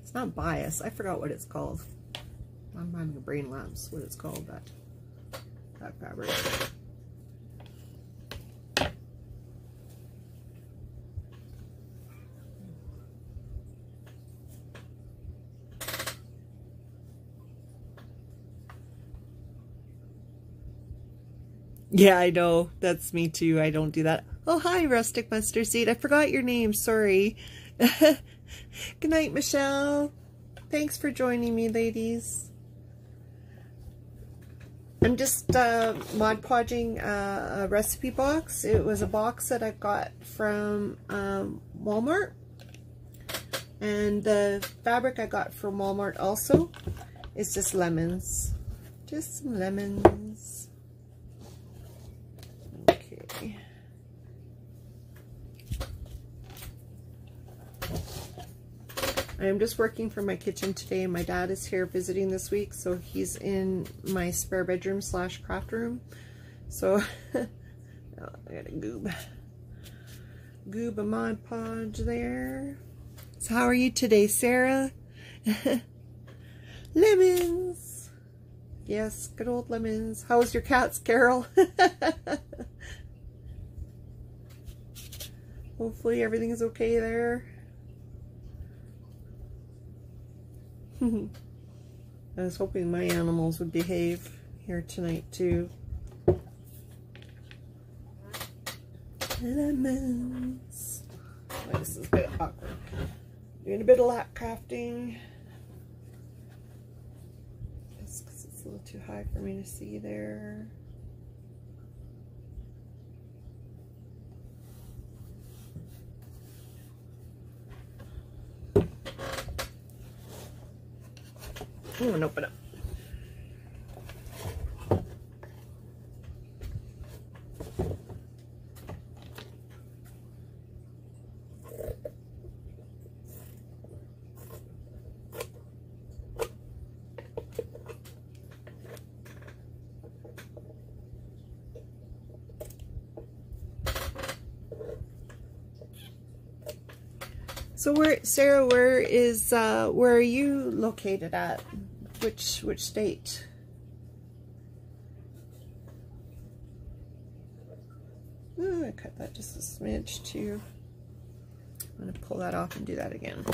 It's not bias. I forgot what it's called. I'm having a brain lapse. What it's called, that fabric. Yeah, I know. That's me too. I don't do that. Oh, hi, Rustic Mustard Seed. I forgot your name. Sorry. Good night, Michelle. Thanks for joining me, ladies. I'm just Mod Podging a recipe box. It was a box that I got from Walmart. And the fabric I got from Walmart also is just lemons. Just some lemons. Okay. I am just working from my kitchen today. My dad is here visiting this week, so he's in my spare bedroom / craft room. So oh, I got a goob a Mod Podge there. So how are you today, Sarah? Lemons. Yes, good old lemons. How's your cats, Carol? Hopefully everything's okay there. I was hoping my animals would behave here tonight too. Lemons. Oh, this is a bit awkward. Doing a bit of lap crafting. Just because it's a little too high for me to see there. I'm gonna open up. So Sarah, where are you located at? Which state? Ooh, I cut that just a smidge too. I'm gonna pull that off and do that again.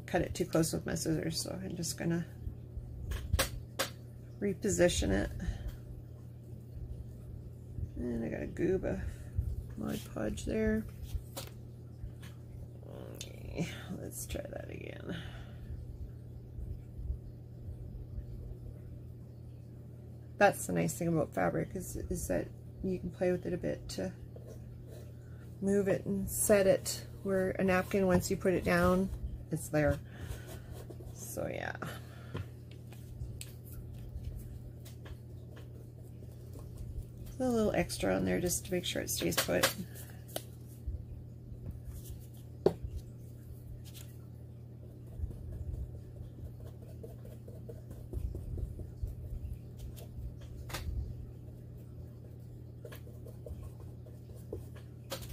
Cut it too close with my scissors, so I'm just gonna reposition it. And I got a goob of Mod Podge there. Okay, let's try that again. That's the nice thing about fabric is that you can play with it a bit to move it and set it where a napkin, once you put it down, it's there. So yeah. A little extra on there just to make sure it stays put.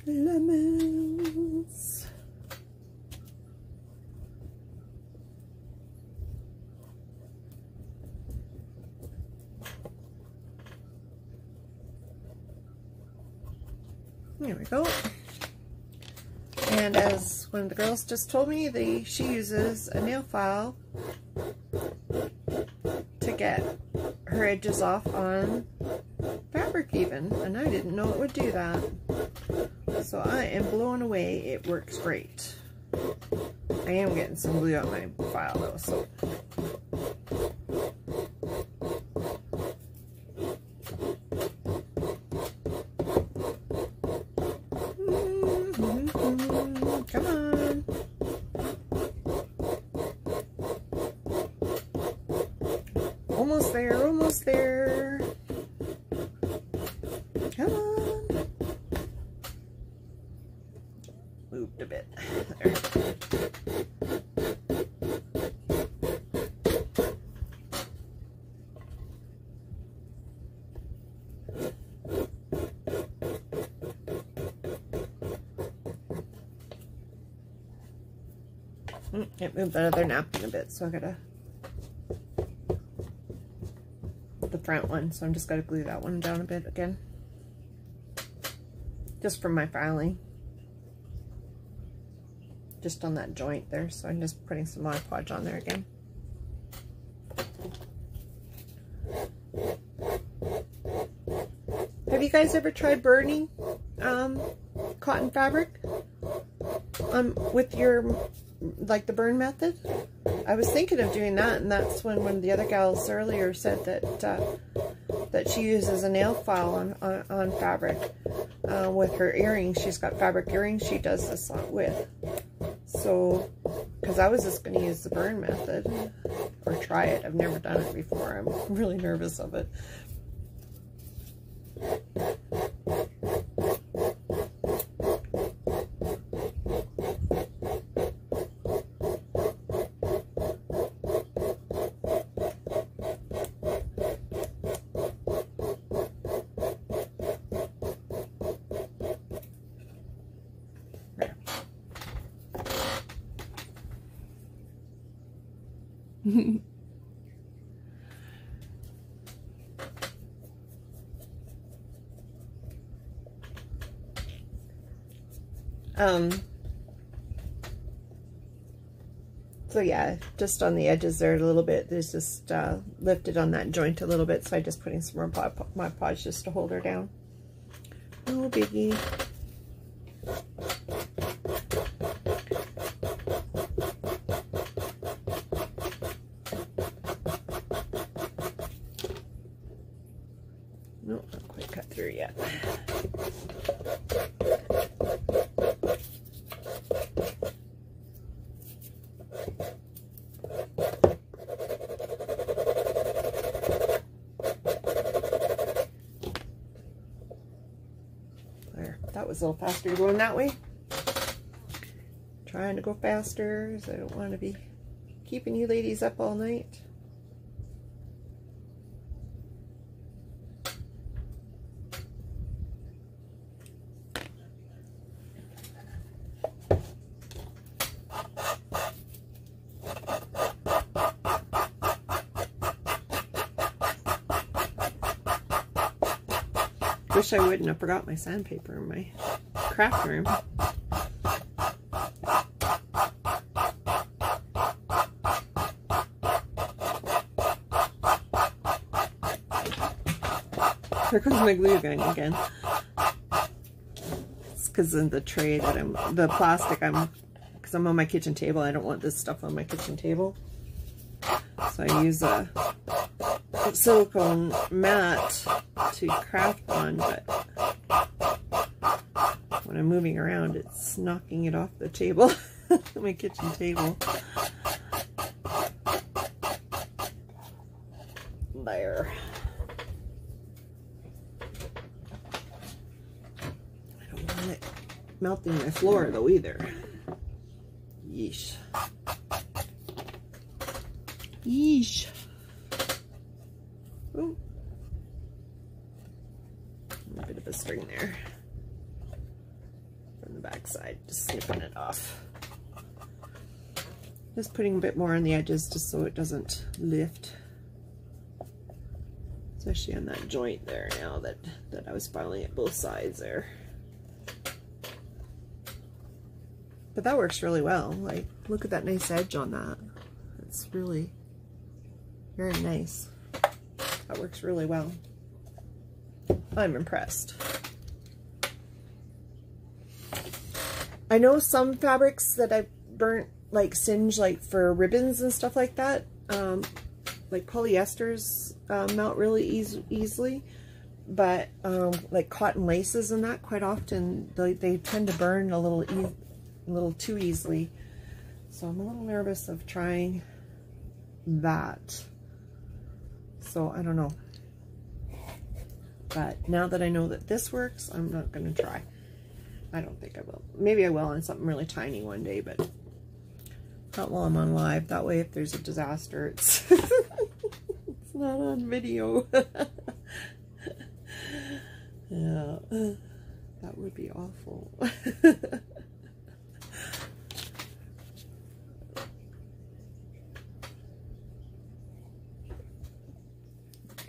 Lemons. There we go. And as one of the girls just told me, she uses a nail file to get her edges off on fabric even, and I didn't know it would do that. So I am blown away. It works great. I am getting some glue on my file though, so. Come on. Almost there, almost there. Come on. Moved a bit. There. It moved that other napkin a bit, so I gotta the front one, so I'm just gotta glue that one down a bit again, just from my filing, just on that joint there. So I'm just putting some Mod Podge on there again. Have you guys ever tried burning cotton fabric with your, like the burn method? I was thinking of doing that, and that's when one of the other gals earlier said that she uses a nail file on fabric with her earrings. She's got fabric earrings she does this with. So, because I was just going to use the burn method or try it. I've never done it before. I'm really nervous of it. So yeah, just on the edges there a little bit, there's just lifted on that joint a little bit, so I'm just putting some more Mod Podge just to hold her down. No biggie. Nope, not quite cut through yet. There, that was a little faster going that way. Trying to go faster, because I don't want to be keeping you ladies up all night. Wish I wouldn't have forgot my sandpaper in my craft room. Here comes my glue gun again. It's because in the tray that the plastic because I'm on my kitchen table, I don't want this stuff on my kitchen table. So I use a silicone mat to craft on, but when I'm moving around, it's knocking it off the table, my kitchen table. There. I don't want it melting my floor though either. Yeesh. Yeesh. Ooh. A bit of a string there from the back side, just snipping it off. Just putting a bit more on the edges just so it doesn't lift, especially on that joint there now that I was filing at both sides there. But that works really well. Like, look at that nice edge on that. It's really very nice. That works really well. I'm impressed. I know some fabrics that I've burnt, like singe, like for ribbons and stuff like that, like polyesters melt really easily, but like cotton laces and that, quite often they tend to burn a little too easily. So I'm a little nervous of trying that. So I don't know. But now that I know that this works, I'm not going to try. I don't think I will. Maybe I will on something really tiny one day, but not while I'm on live. That way if there's a disaster, it's, it's not on video. Yeah, that would be awful.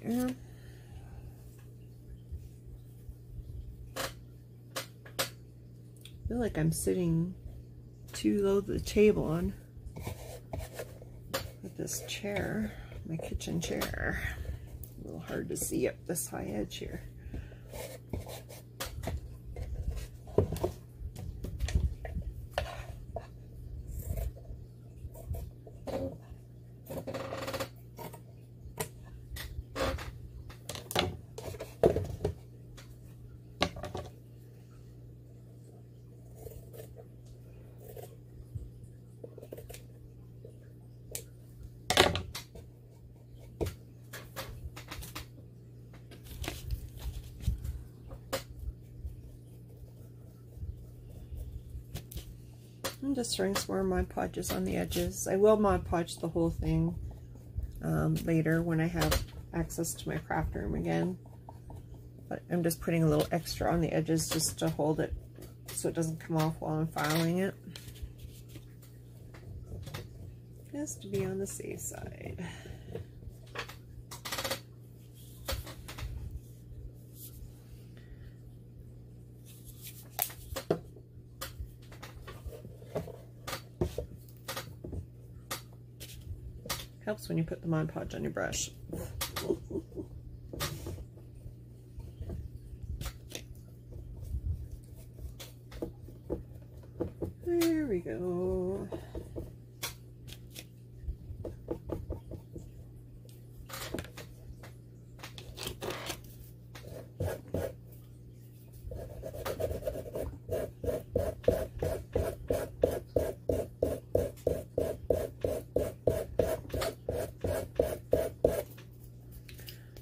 Yeah. I feel like I'm sitting too low to the table on with this chair, my kitchen chair. A little hard to see up this high edge here. I'm just throwing some more Mod Podges on the edges. I will Mod Podge the whole thing later when I have access to my craft room again. But I'm just putting a little extra on the edges just to hold it so it doesn't come off while I'm filing it. Just to be on the safe side. Helps when you put the Mod Podge on your brush. There we go.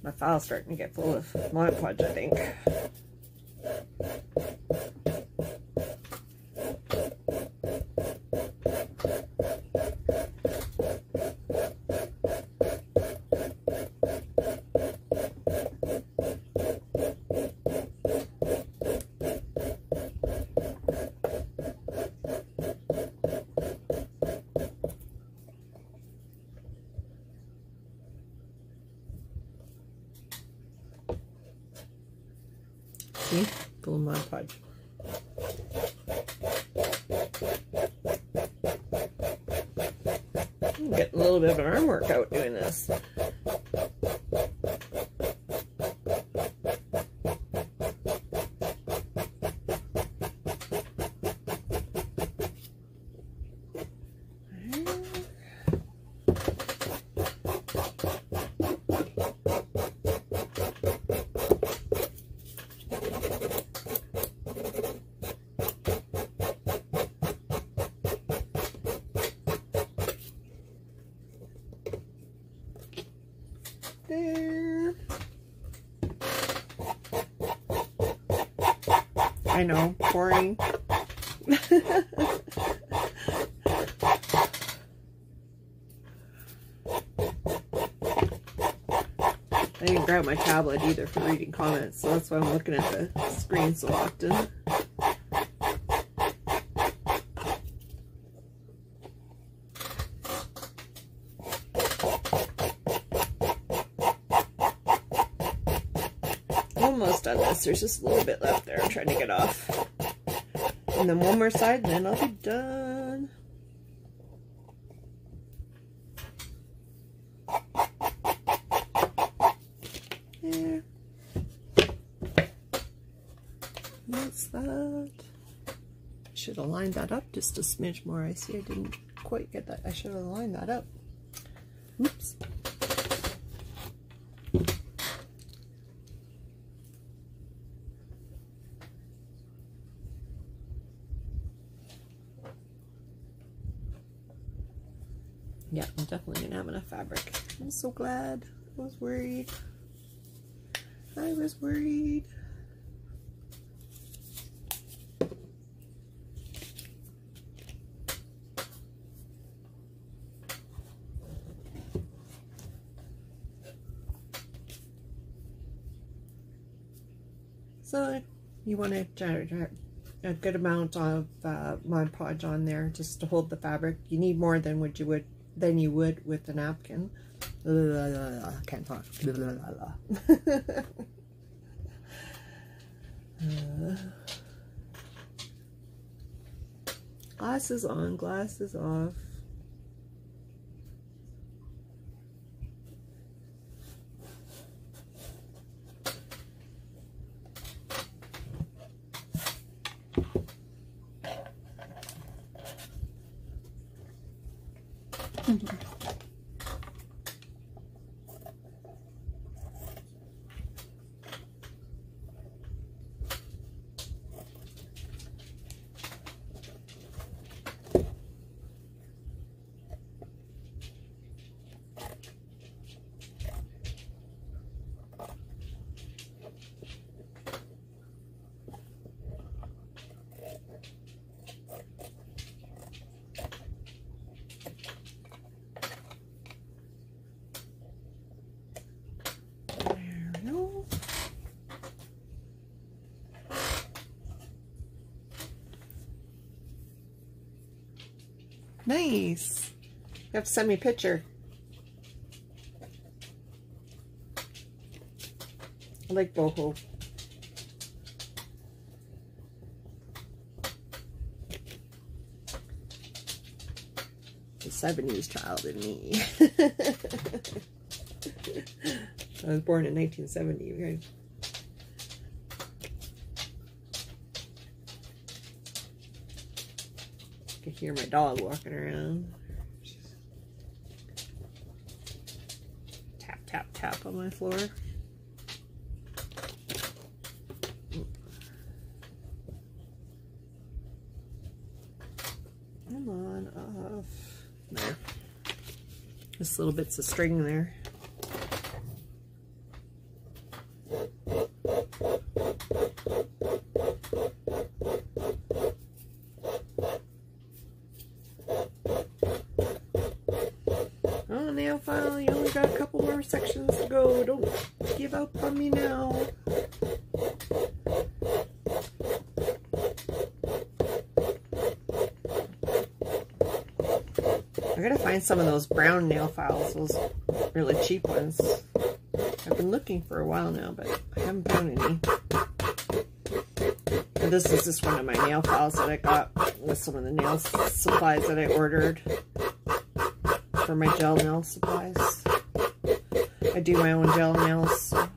My file's starting to get full of Mod Podge, I think. See? Full Mod Podge. I'm getting a little bit of an arm workout doing this. There. I know, boring. I didn't grab my tablet either for reading comments, so that's why I'm looking at the screen so often. Almost done this. There's just a little bit left there I'm trying to get off. And then one more side and then I'll be done. There. That's that. I should have lined that up just a smidge more. I see I didn't quite get that. I should have lined that up. Oops. Yeah, I'm definitely gonna have enough fabric. I'm so glad. I was worried. I was worried. So you want to generate a good amount of Mod Podge on there just to hold the fabric. You need more than what you would with a napkin. Can't talk. Glasses on, glasses off. Nice. You have to send me a picture. I like boho. The 70s child in me. I was born in 1970, you guys. I can hear my dog walking around. Tap, tap, tap on my floor. Come on, off. There. Just little bits of string there. Oh, nail file, you only got a couple more sections to go. Don't give up on me now. I gotta find some of those brown nail files, those really cheap ones. I've been looking for a while now, but I haven't found any. And this is just one of my nail files that I got with some of the nail supplies that I ordered for my gel nail supplies. I do my own gel nails, so.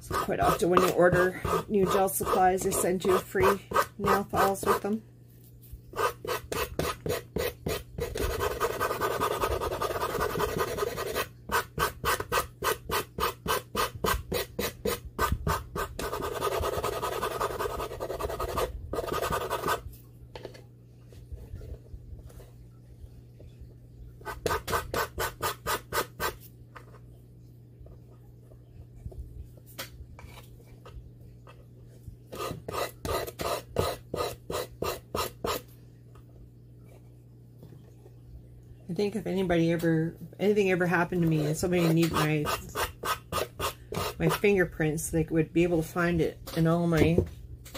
Quite often when you order new gel supplies, they send you free nail files with them. I think if anything ever happened to me and somebody needed my fingerprints, they would be able to find it in all my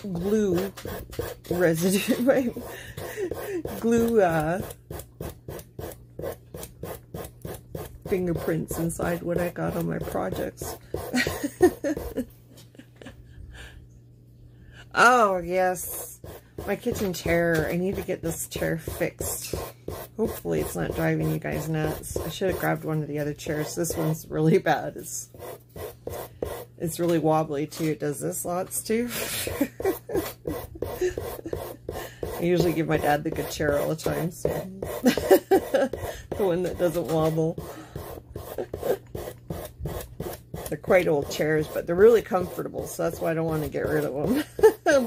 glue residue, my glue fingerprints inside what I got on my projects. Oh, yes. My kitchen chair. I need to get this chair fixed. Hopefully it's not driving you guys nuts. I should have grabbed one of the other chairs. This one's really bad. It's really wobbly too. It does this lots too. I usually give my dad the good chair all the time. So. The one that doesn't wobble. They're quite old chairs, but they're really comfortable, so that's why I don't want to get rid of them.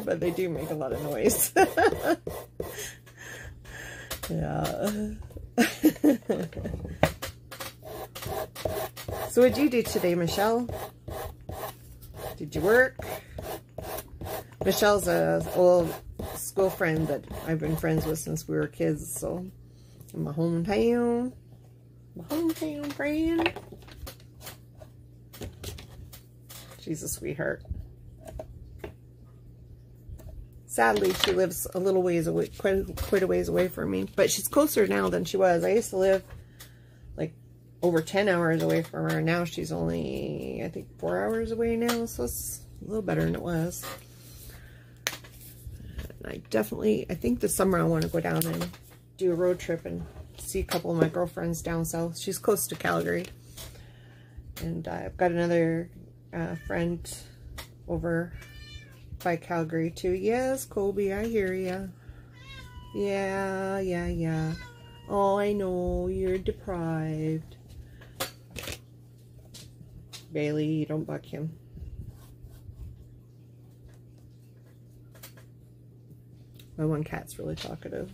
But they do make a lot of noise. Yeah. So what'd you do today, Michelle? Did you work? Michelle's a old school friend that I've been friends with since we were kids, so in my hometown friend. She's a sweetheart. Sadly, she lives a little ways away, quite a ways away from me. But she's closer now than she was. I used to live like over 10 hours away from her. Now she's only, I think, 4 hours away now. So it's a little better than it was. And I think this summer I want to go down and do a road trip and see a couple of my girlfriends down south. She's close to Calgary. And I've got another friend over by Calgary too. Yes, Colby, I hear ya. Yeah. Oh, I know, you're deprived. Bailey, don't buck him. My one cat's really talkative.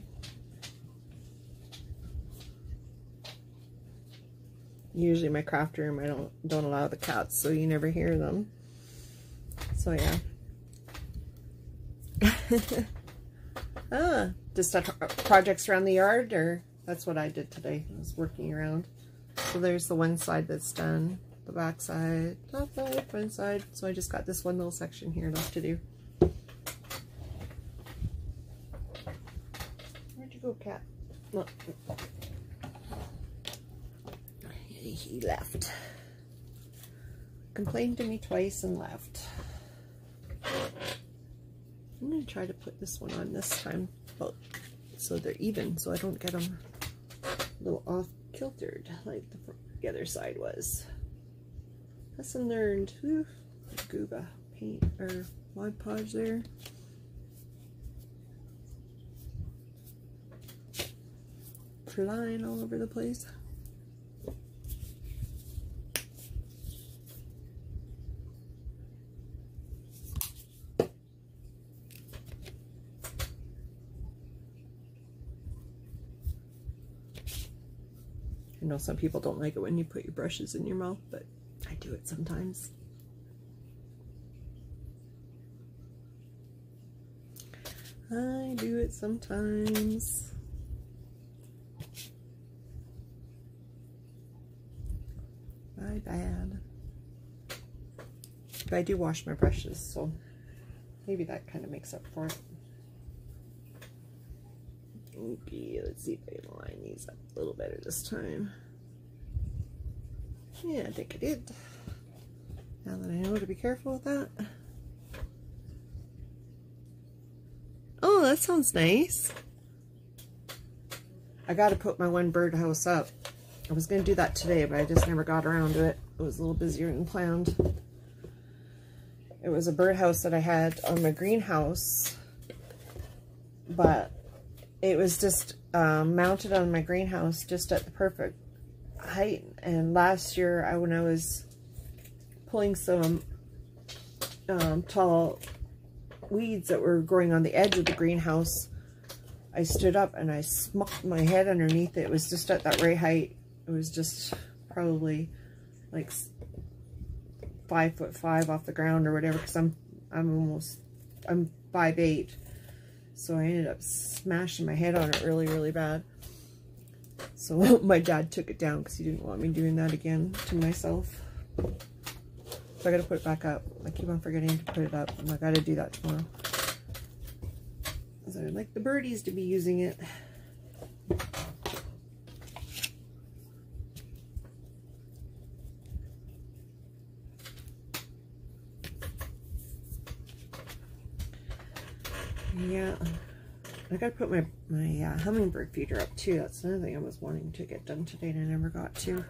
Usually my craft room, I don't allow the cats, so you never hear them. So yeah. Just projects around the yard, or that's what I did today. I was working around. So there's the one side that's done, the back side, top side, front side. So I just got this one little section here left to do. cat. Look. He left. Complained to me twice and left. I'm going to try to put this one on this time, well, so they're even, so I don't get them a little off kiltered like the other side was. Lesson learned. Whew. Gooba paint or Mod Podge there. Flying all over the place. I know some people don't like it when you put your brushes in your mouth, but I do it sometimes. I do it sometimes. My bad. But I do wash my brushes, so maybe that kind of makes up for it. Okay, let's see if I can line these up a little better this time. Yeah, I think I did. Now that I know to be careful with that. Oh, that sounds nice. I gotta put my one birdhouse up. I was gonna do that today, but I just never got around to it. It was a little busier than planned. It was a birdhouse that I had on my greenhouse, but it was just mounted on my greenhouse just at the perfect height. And last year, when I was pulling some tall weeds that were growing on the edge of the greenhouse, I stood up and I smucked my head underneath it. It was just at that right height. It was just probably like 5'5" off the ground or whatever, because I'm 5'8". So I ended up smashing my head on it really, really bad. So my dad took it down because he didn't want me doing that again to myself. So I gotta put it back up. I keep on forgetting to put it up, and I gotta do that tomorrow. Because I'd like the birdies to be using it. Yeah, I gotta put my hummingbird feeder up too. That's another thing I was wanting to get done today and I never got to.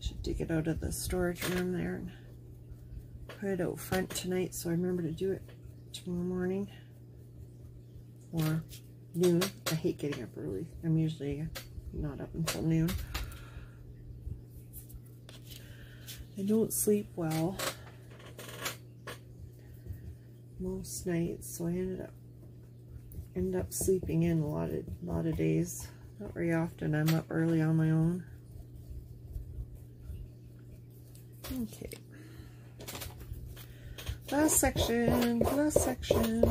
Should dig it out of the storage room there and put it out front tonight, so I remember to do it tomorrow morning or noon. I hate getting up early. I'm usually not up until noon. I don't sleep well most nights, so I end up sleeping in a lot of days. Not very often. I'm up early on my own. Okay. Last section. Last section.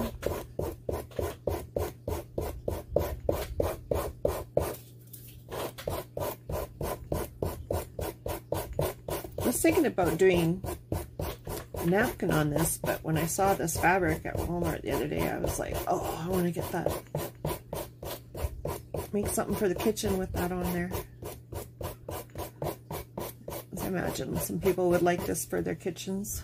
I was thinking about doing a napkin on this, but when I saw this fabric at Walmart the other day, I was like, oh, I want to get that. Make something for the kitchen with that on there. I imagine some people would like this for their kitchens.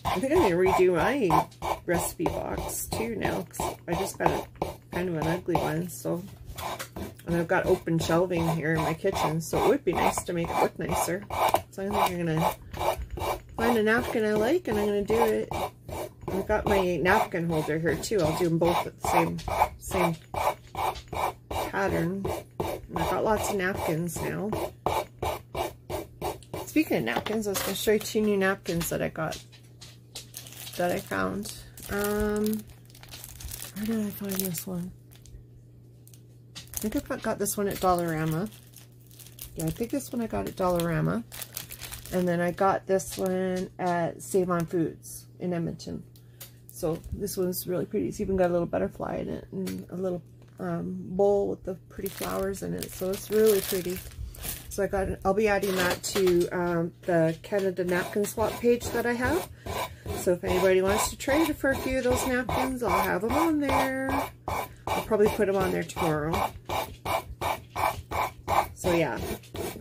I think I'm going to redo my recipe box too now, because I just got kind of an ugly one. So, and I've got open shelving here in my kitchen, so it would be nice to make it look nicer. So I think I'm going to find a napkin I like, and I'm going to do it. I've got my napkin holder here too. I'll do them both at the same pattern. And I've got lots of napkins now. Speaking of napkins, I was going to show you 2 new napkins that I found. Where did I find this one? I think I got this one at Dollarama. Yeah, I think this one I got at Dollarama. And then I got this one at Save On Foods in Edmonton. So this one's really pretty. It's even got a little butterfly in it and a little bowl with the pretty flowers in it. So it's really pretty. So I'll be adding that to the Canada Napkin Swap page that I have. So if anybody wants to trade for a few of those napkins, I'll have them on there. I'll probably put them on there tomorrow. So yeah,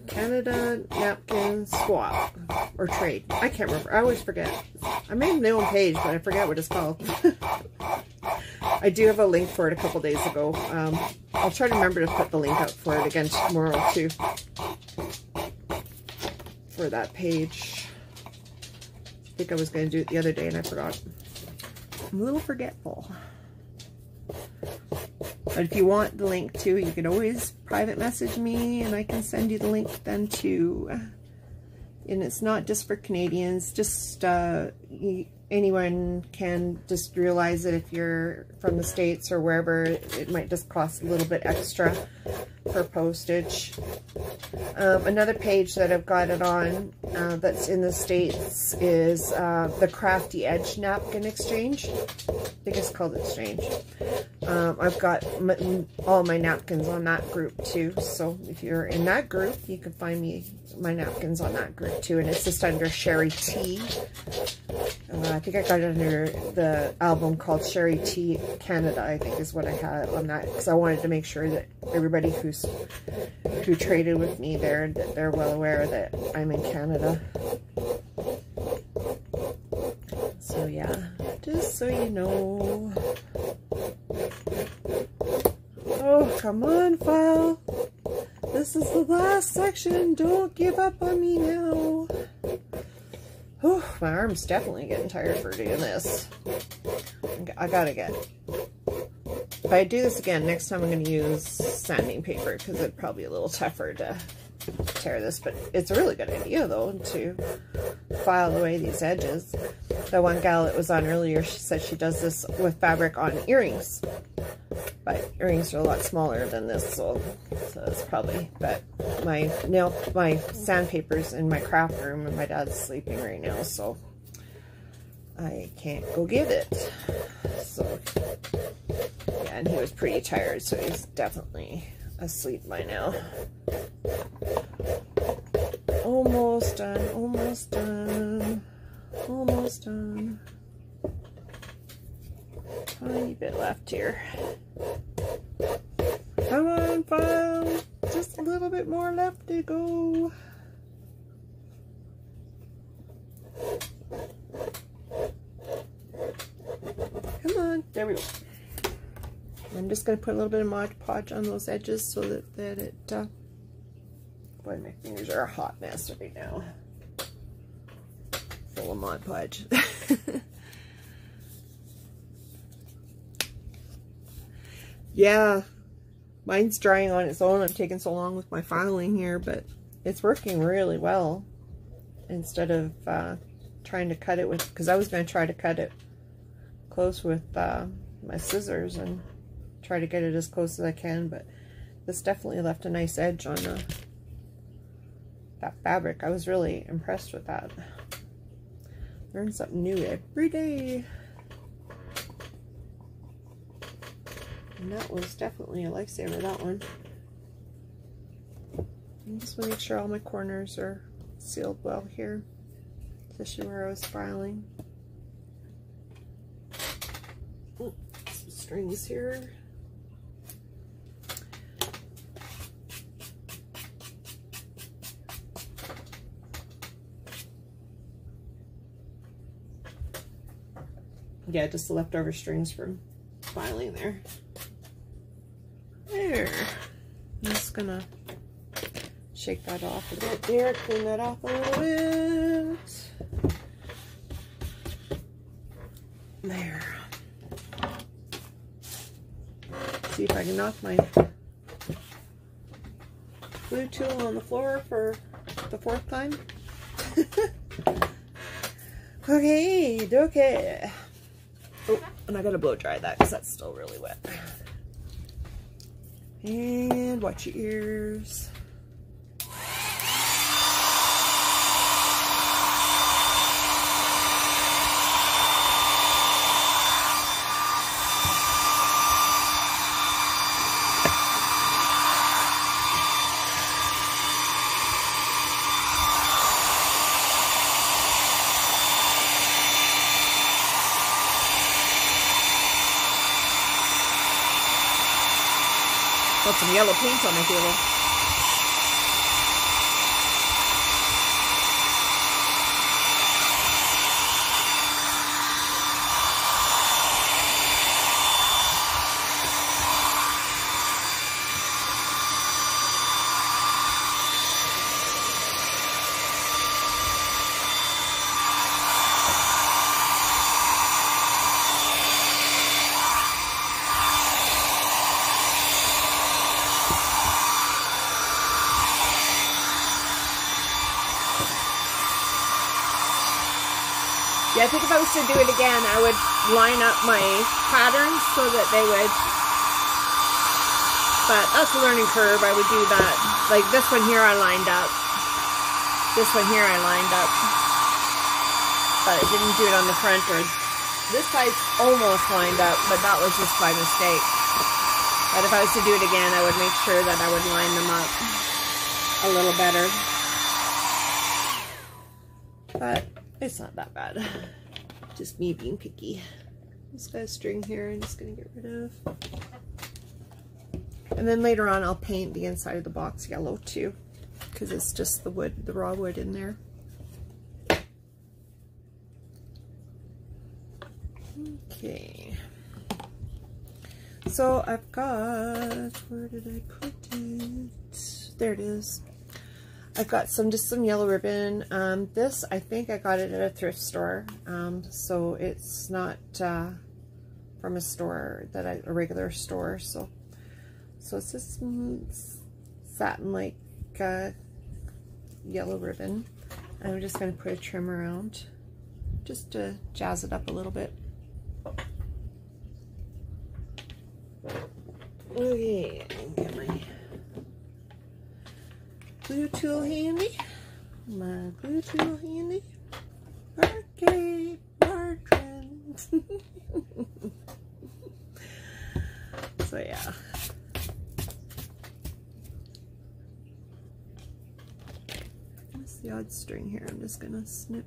Canada napkin swap or trade. I can't remember. I always forget. I made a new page, but I forget what it's called. I do have a link for it a couple days ago. I'll try to remember to put the link up for it again tomorrow too. For that page. I think I was going to do it the other day and I forgot. I'm a little forgetful. But if you want the link too, you can always private message me and I can send you the link then too. And it's not just for Canadians, just anyone can just realize that if you're from the States or wherever, it might just cost a little bit extra for postage. Another page that I've got it on that's in the States is the Crafty Edge Napkin Exchange. I think it's called Exchange. I've got all my napkins on that group too, so if you're in that group, you can find my napkins on that group too, and it's just under Sherry Tea. I think I got it under the album called Sherry Tea Canada, I think is what I had on that, because I wanted to make sure that everybody who traded with me there, that they're well aware that I'm in Canada. So yeah, just so you know. Oh, come on, file. This is the last section. Don't give up on me now. Oh, my arm's definitely getting tired for doing this. I gotta get it. If I do this again, next time I'm going to use sanding paper because it's probably a little tougher to tear this. But it's a really good idea, though, to file away these edges. The one gal that was on earlier, she said she does this with fabric on earrings. But earrings are a lot smaller than this, so it's probably, but my sandpaper's in my craft room and my dad's sleeping right now, so I can't go get it. So, yeah, and he was pretty tired, so he's definitely asleep by now. Almost done, almost done, almost done. Tiny bit left here. Come on, file. Just a little bit more left to go. Come on. There we go. I'm just going to put a little bit of Mod Podge on those edges so that it, boy, my fingers are a hot mess right now. Full of Mod Podge. Yeah, mine's drying on its own. I'm taking so long with my filing here, but it's working really well. Instead of trying to cut it with, because I was going to try to cut it close with my scissors and try to get it as close as I can, but this definitely left a nice edge on that fabric. I was really impressed with that. Learn something new every day. And that was definitely a lifesaver, that one. I just want to make sure all my corners are sealed well here, especially where I was filing. Ooh, some strings here. Yeah, just the leftover strings from filing there. There. I'm just gonna shake that off a bit there, clean that off a little bit. There. See if I can knock my glue tool on the floor for the 4th time. Okay. Oh, and I gotta blow dry that because that's still really wet. And watch your ears. Got some yellow paint on my table. Yeah, I think if I was to do it again, I would line up my patterns so that they would, but that's a learning curve. I would do that. Like this one here I lined up. This one here I lined up. But I didn't do it on the front, or this side's almost lined up, but that was just by mistake. But if I was to do it again, I would make sure that I would line them up a little better. But it's not that bad. Just me being picky. This guy's string here I'm just going to get rid of. And then later on I'll paint the inside of the box yellow too, because it's just the wood, the raw wood in there. Okay. So I've got, where did I put it? There it is. I've got just some yellow ribbon. This, I think I got it at a thrift store. So it's not from a store a regular store. So it's just satin like yellow ribbon. I'm just going to put a trim around just to jazz it up a little bit. Okay, get my glue tool handy. My glue tool handy. Okay, Martin. So yeah. That's the odd string here. I'm just gonna snip.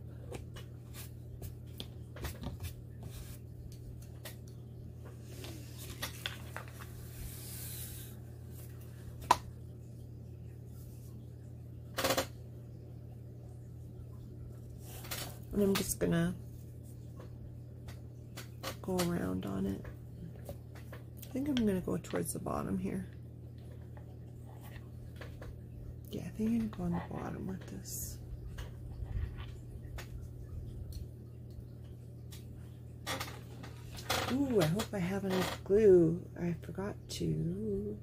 And I'm just gonna go around on it. I think I'm gonna go towards the bottom here. Yeah, I think I'm gonna go on the bottom with this. Ooh, I hope I have enough glue. I forgot to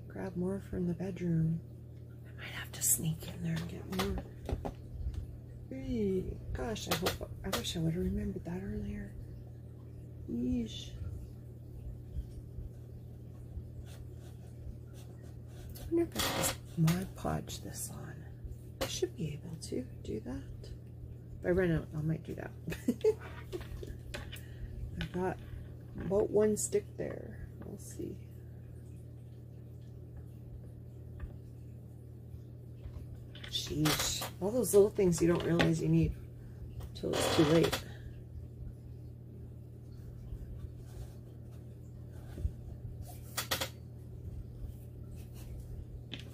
grab more from the bedroom. I might have to sneak in there and get more. Gosh, I wish I would have remembered that earlier. Yeesh. I wonder if I can just Mod Podge this on. I should be able to do that. If I run out, I might do that. I've got about one stick there. We'll see. Sheesh. All those little things you don't realize you need until it's too late.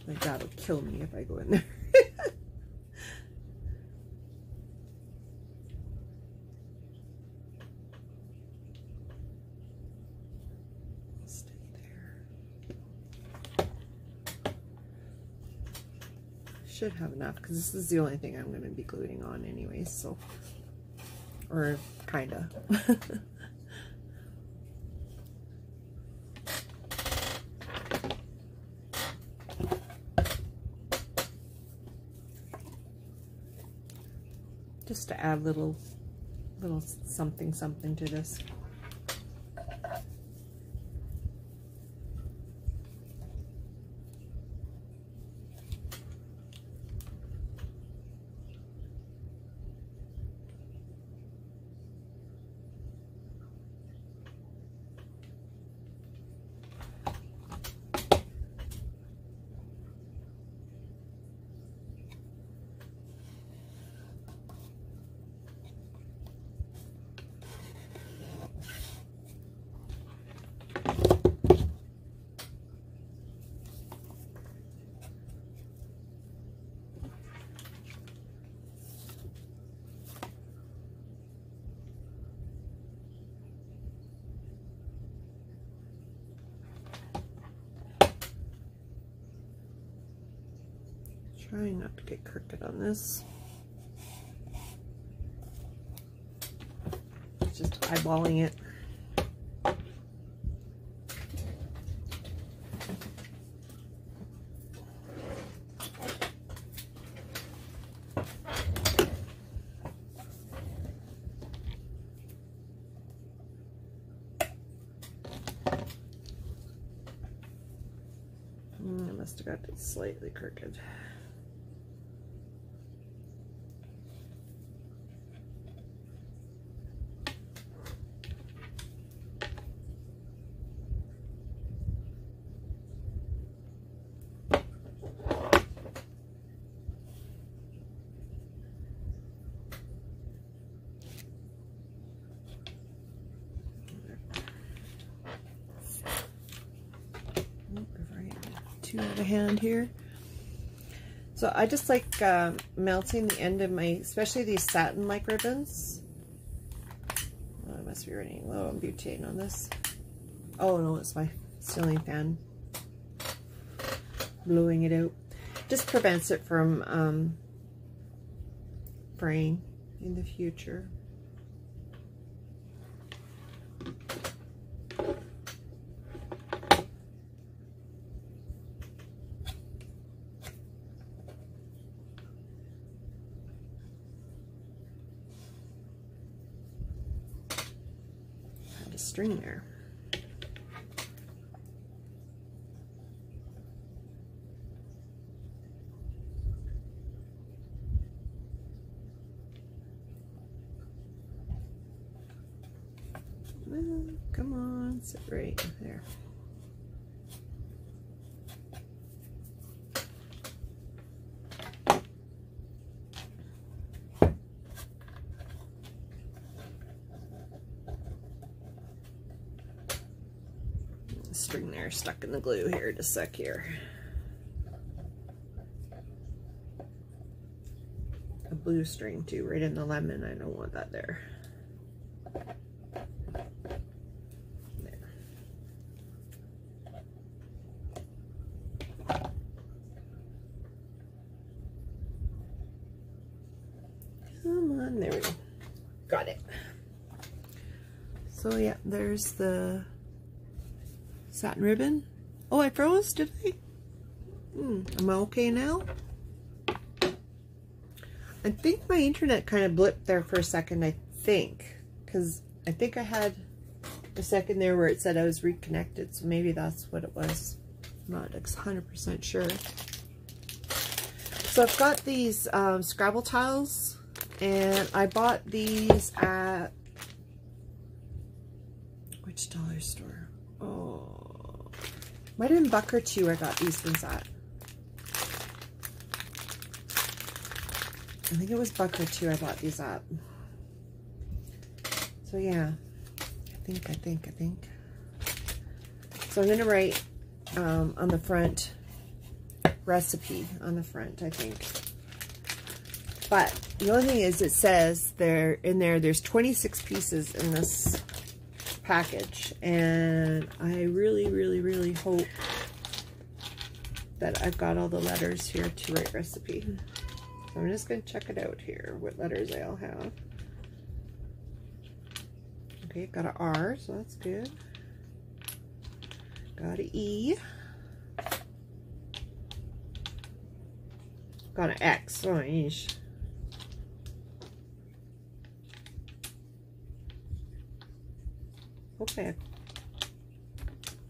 My dad will kill me if I go in there. Stay there. Should have enough because this is the only thing I'm going to be gluing on anyway, so, or kinda. Just to add little something to this. Trying not to get crooked on this. Just eyeballing it. I must have got it slightly crooked. Too out of hand here. So I just like melting the end of my, especially these satin-like ribbons. Oh, I must be running low on butane on this. Oh no, it's my ceiling fan blowing it out. Just prevents it from fraying in the future. String there. Well, come on, sit right there. String there stuck in the glue here. Just a sec here. A blue string too, right in the lemon. I don't want that there. There. Come on, there we go. Got it. So yeah, there's the satin ribbon. Oh, I froze, did I? Am I okay now? I think my internet kind of blipped there for a second, I think. Because I think I had a second there where it said I was reconnected, so maybe that's what it was. I'm not 100% sure. So I've got these Scrabble tiles, and I bought these at, which dollar store? Oh, might have been $1 or $2 I got these things at. I think it was $1 or $2 I bought these at. So yeah, I think. So I'm gonna write on the front, recipe on the front, I think. But the only thing is, it says there's 26 pieces in this package, and I really hope that I've got all the letters here to write recipe. So I'm just going to check it out here, what letters I all have. Okay, got an R, so that's good. Got an E. Got an X, oh yeesh. Okay.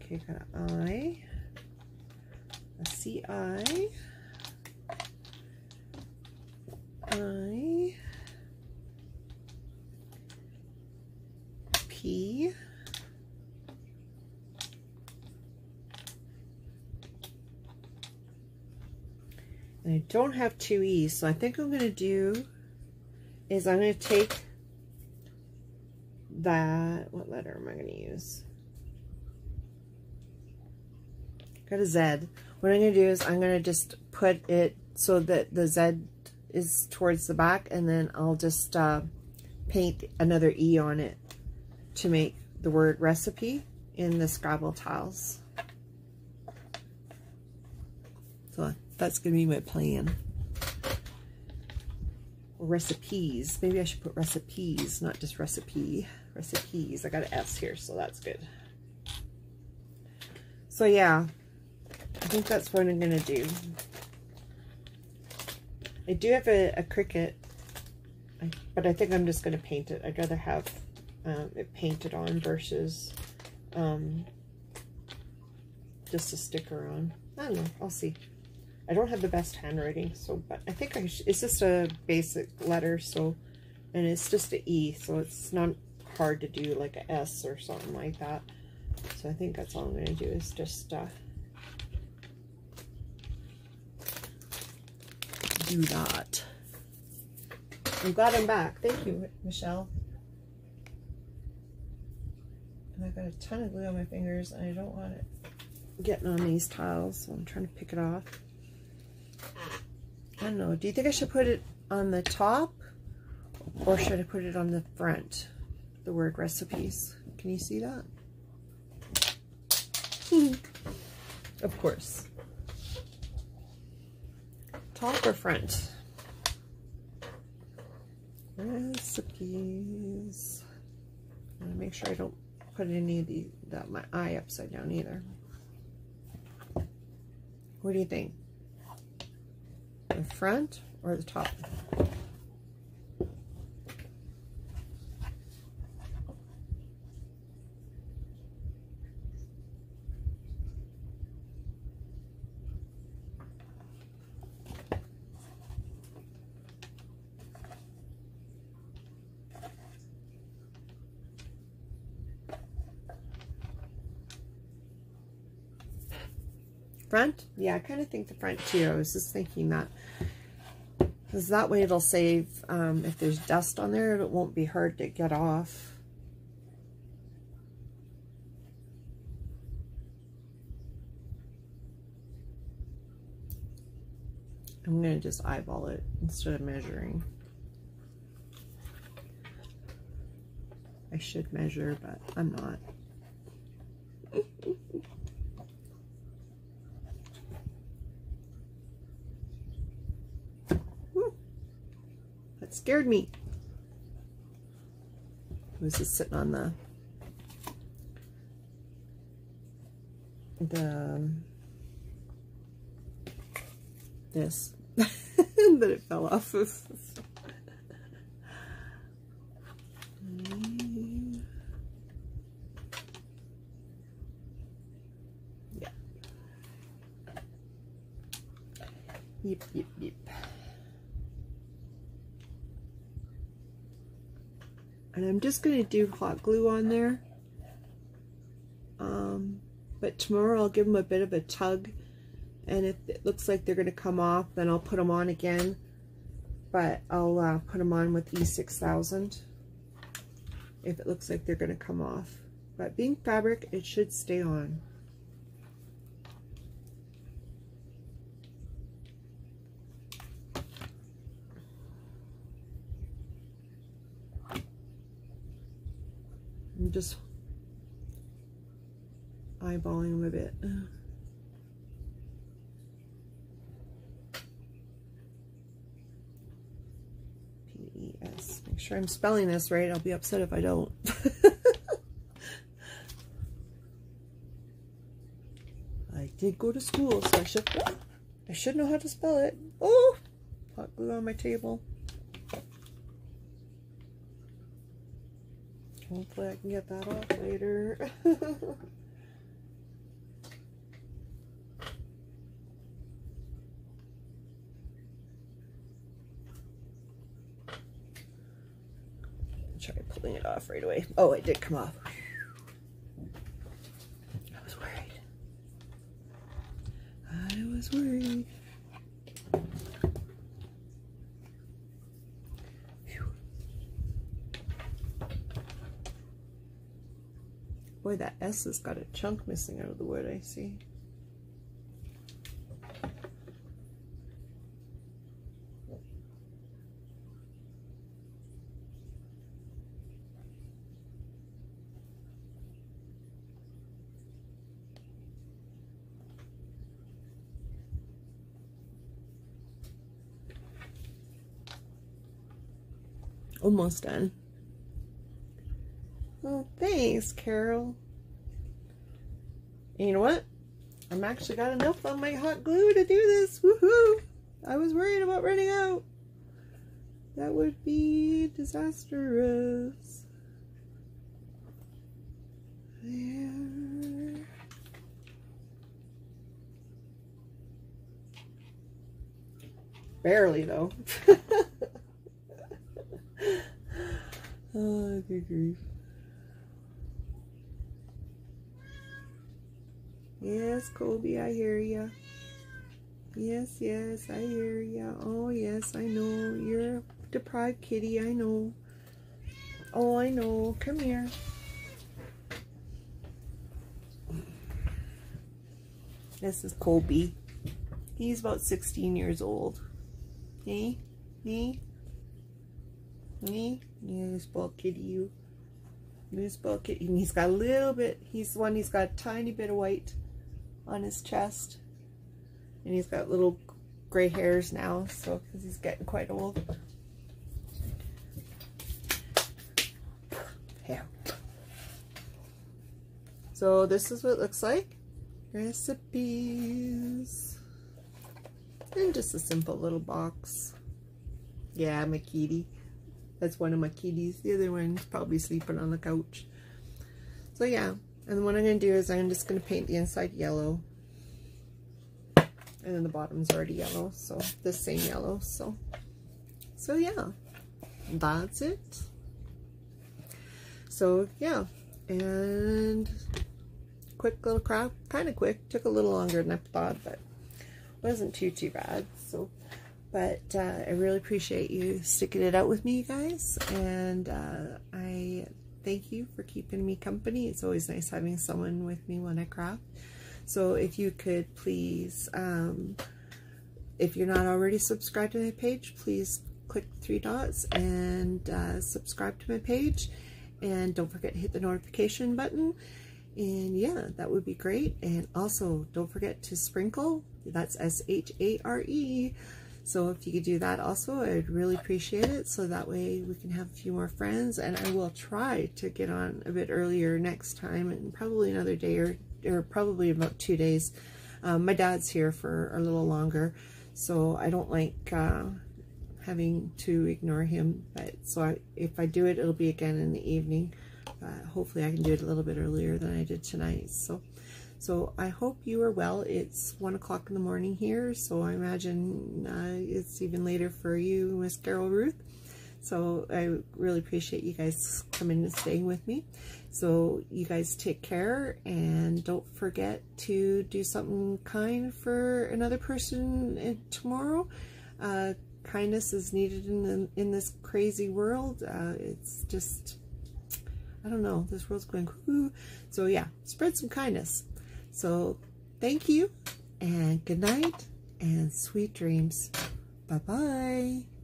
Okay, got an I, a CI, I, P, and I don't have 2 E's, so I think what I'm going to do is I'm going to take that, what letter am I going to use? Got a Z. What I'm going to do is I'm going to just put it so that the Z is towards the back, and then I'll just paint another E on it to make the word recipe in the Scrabble tiles. So that's going to be my plan. recipes. Maybe I should put recipes, not just recipe. Recipes. I got an S here, so that's good. So yeah, I think that's what I'm gonna do. I do have a Cricut, but I think I'm just gonna paint it. I'd rather have it painted on versus just a sticker on. I don't know. I'll see. I don't have the best handwriting, so, but I think it's just a basic letter, so, and it's just an E, so it's not hard to do like a S or something like that. So I think that's all I'm going to do is just do that. I'm glad I'm back. Thank you, Michelle. And I've got a ton of glue on my fingers, and I don't want it getting on these tiles, so I'm trying to pick it off. I don't know. Do you think I should put it on the top, or should I put it on the front? The word recipes. Can you see that? Of course. Top or front? Recipes. I want to make sure I don't put any of my eye upside down either. What do you think? The front or the top? Front? Yeah, I kind of think the front too. I was just thinking that. Because that way it'll save, if there's dust on there, it won't be hard to get off. I'm going to just eyeball it instead of measuring. I should measure, but I'm not. That scared me. I was just sitting on this that it fell off of. Yeah. Yep, yep, yep. And I'm just going to do hot glue on there. But tomorrow I'll give them a bit of a tug. And if it looks like they're going to come off, then I'll put them on again. But I'll put them on with E6000 if it looks like they're going to come off. But being fabric, it should stay on. I'm just eyeballing them a bit. P-E-S. Make sure I'm spelling this right. I'll be upset if I don't. I did go to school, so I should know how to spell it. Oh! Hot glue on my table. Hopefully I can get that off later. Try pulling it off right away. Oh, it did come off. I was worried. I was worried. Boy, that S has got a chunk missing out of the wood, I see. Almost done. Oh, thanks, Carol. And you know what? I'm actually got enough on my hot glue to do this. Woohoo! I was worried about running out. That would be disastrous. There. Barely, though. Oh, good grief. Yes, Colby, I hear ya. Yes, yes, I hear ya. Oh, yes, I know. You're a deprived kitty, I know. Oh, I know. Come here. This is Colby. He's about 16 years old. Hey? Hey? Hey? You spoiled kitty, you. You spoiled kitty. And he's got a little bit, he's the one, he's got a tiny bit of white on his chest. And he's got little gray hairs now, so, because he's getting quite old. Yeah. So this is what it looks like. Recipes. And just a simple little box. Yeah, my kitty. That's one of my kitties. The other one's probably sleeping on the couch. So yeah, and what I'm going to do is I'm just going to paint the inside yellow. And then the bottom's already yellow, so the same yellow. So yeah, that's it. So yeah, and quick little craft, kind of quick. Took a little longer than I thought, but wasn't too bad. So, but I really appreciate you sticking it out with me, you guys, and I thank you for keeping me company. It's always nice having someone with me when I craft. So if you could please, if you're not already subscribed to my page, please click the 3 dots and subscribe to my page, and don't forget to hit the notification button. And yeah, that would be great. And also don't forget to sprinkle. That's S-H-A-R-E. So if you could do that also, I'd really appreciate it. So that way we can have a few more friends, and I will try to get on a bit earlier next time, and probably another day or probably about 2 days. My dad's here for a little longer, so I don't like having to ignore him. But so if I do it, it'll be again in the evening. Hopefully I can do it a little bit earlier than I did tonight. So I hope you are well. It's 1 o'clock in the morning here, so I imagine it's even later for you, Miss Carol Ruth. So I really appreciate you guys coming and staying with me. So you guys take care, and don't forget to do something kind for another person tomorrow. Kindness is needed in this crazy world. It's just, I don't know, this world's going cuckoo. So yeah, spread some kindness. So thank you, and good night, and sweet dreams. Bye-bye.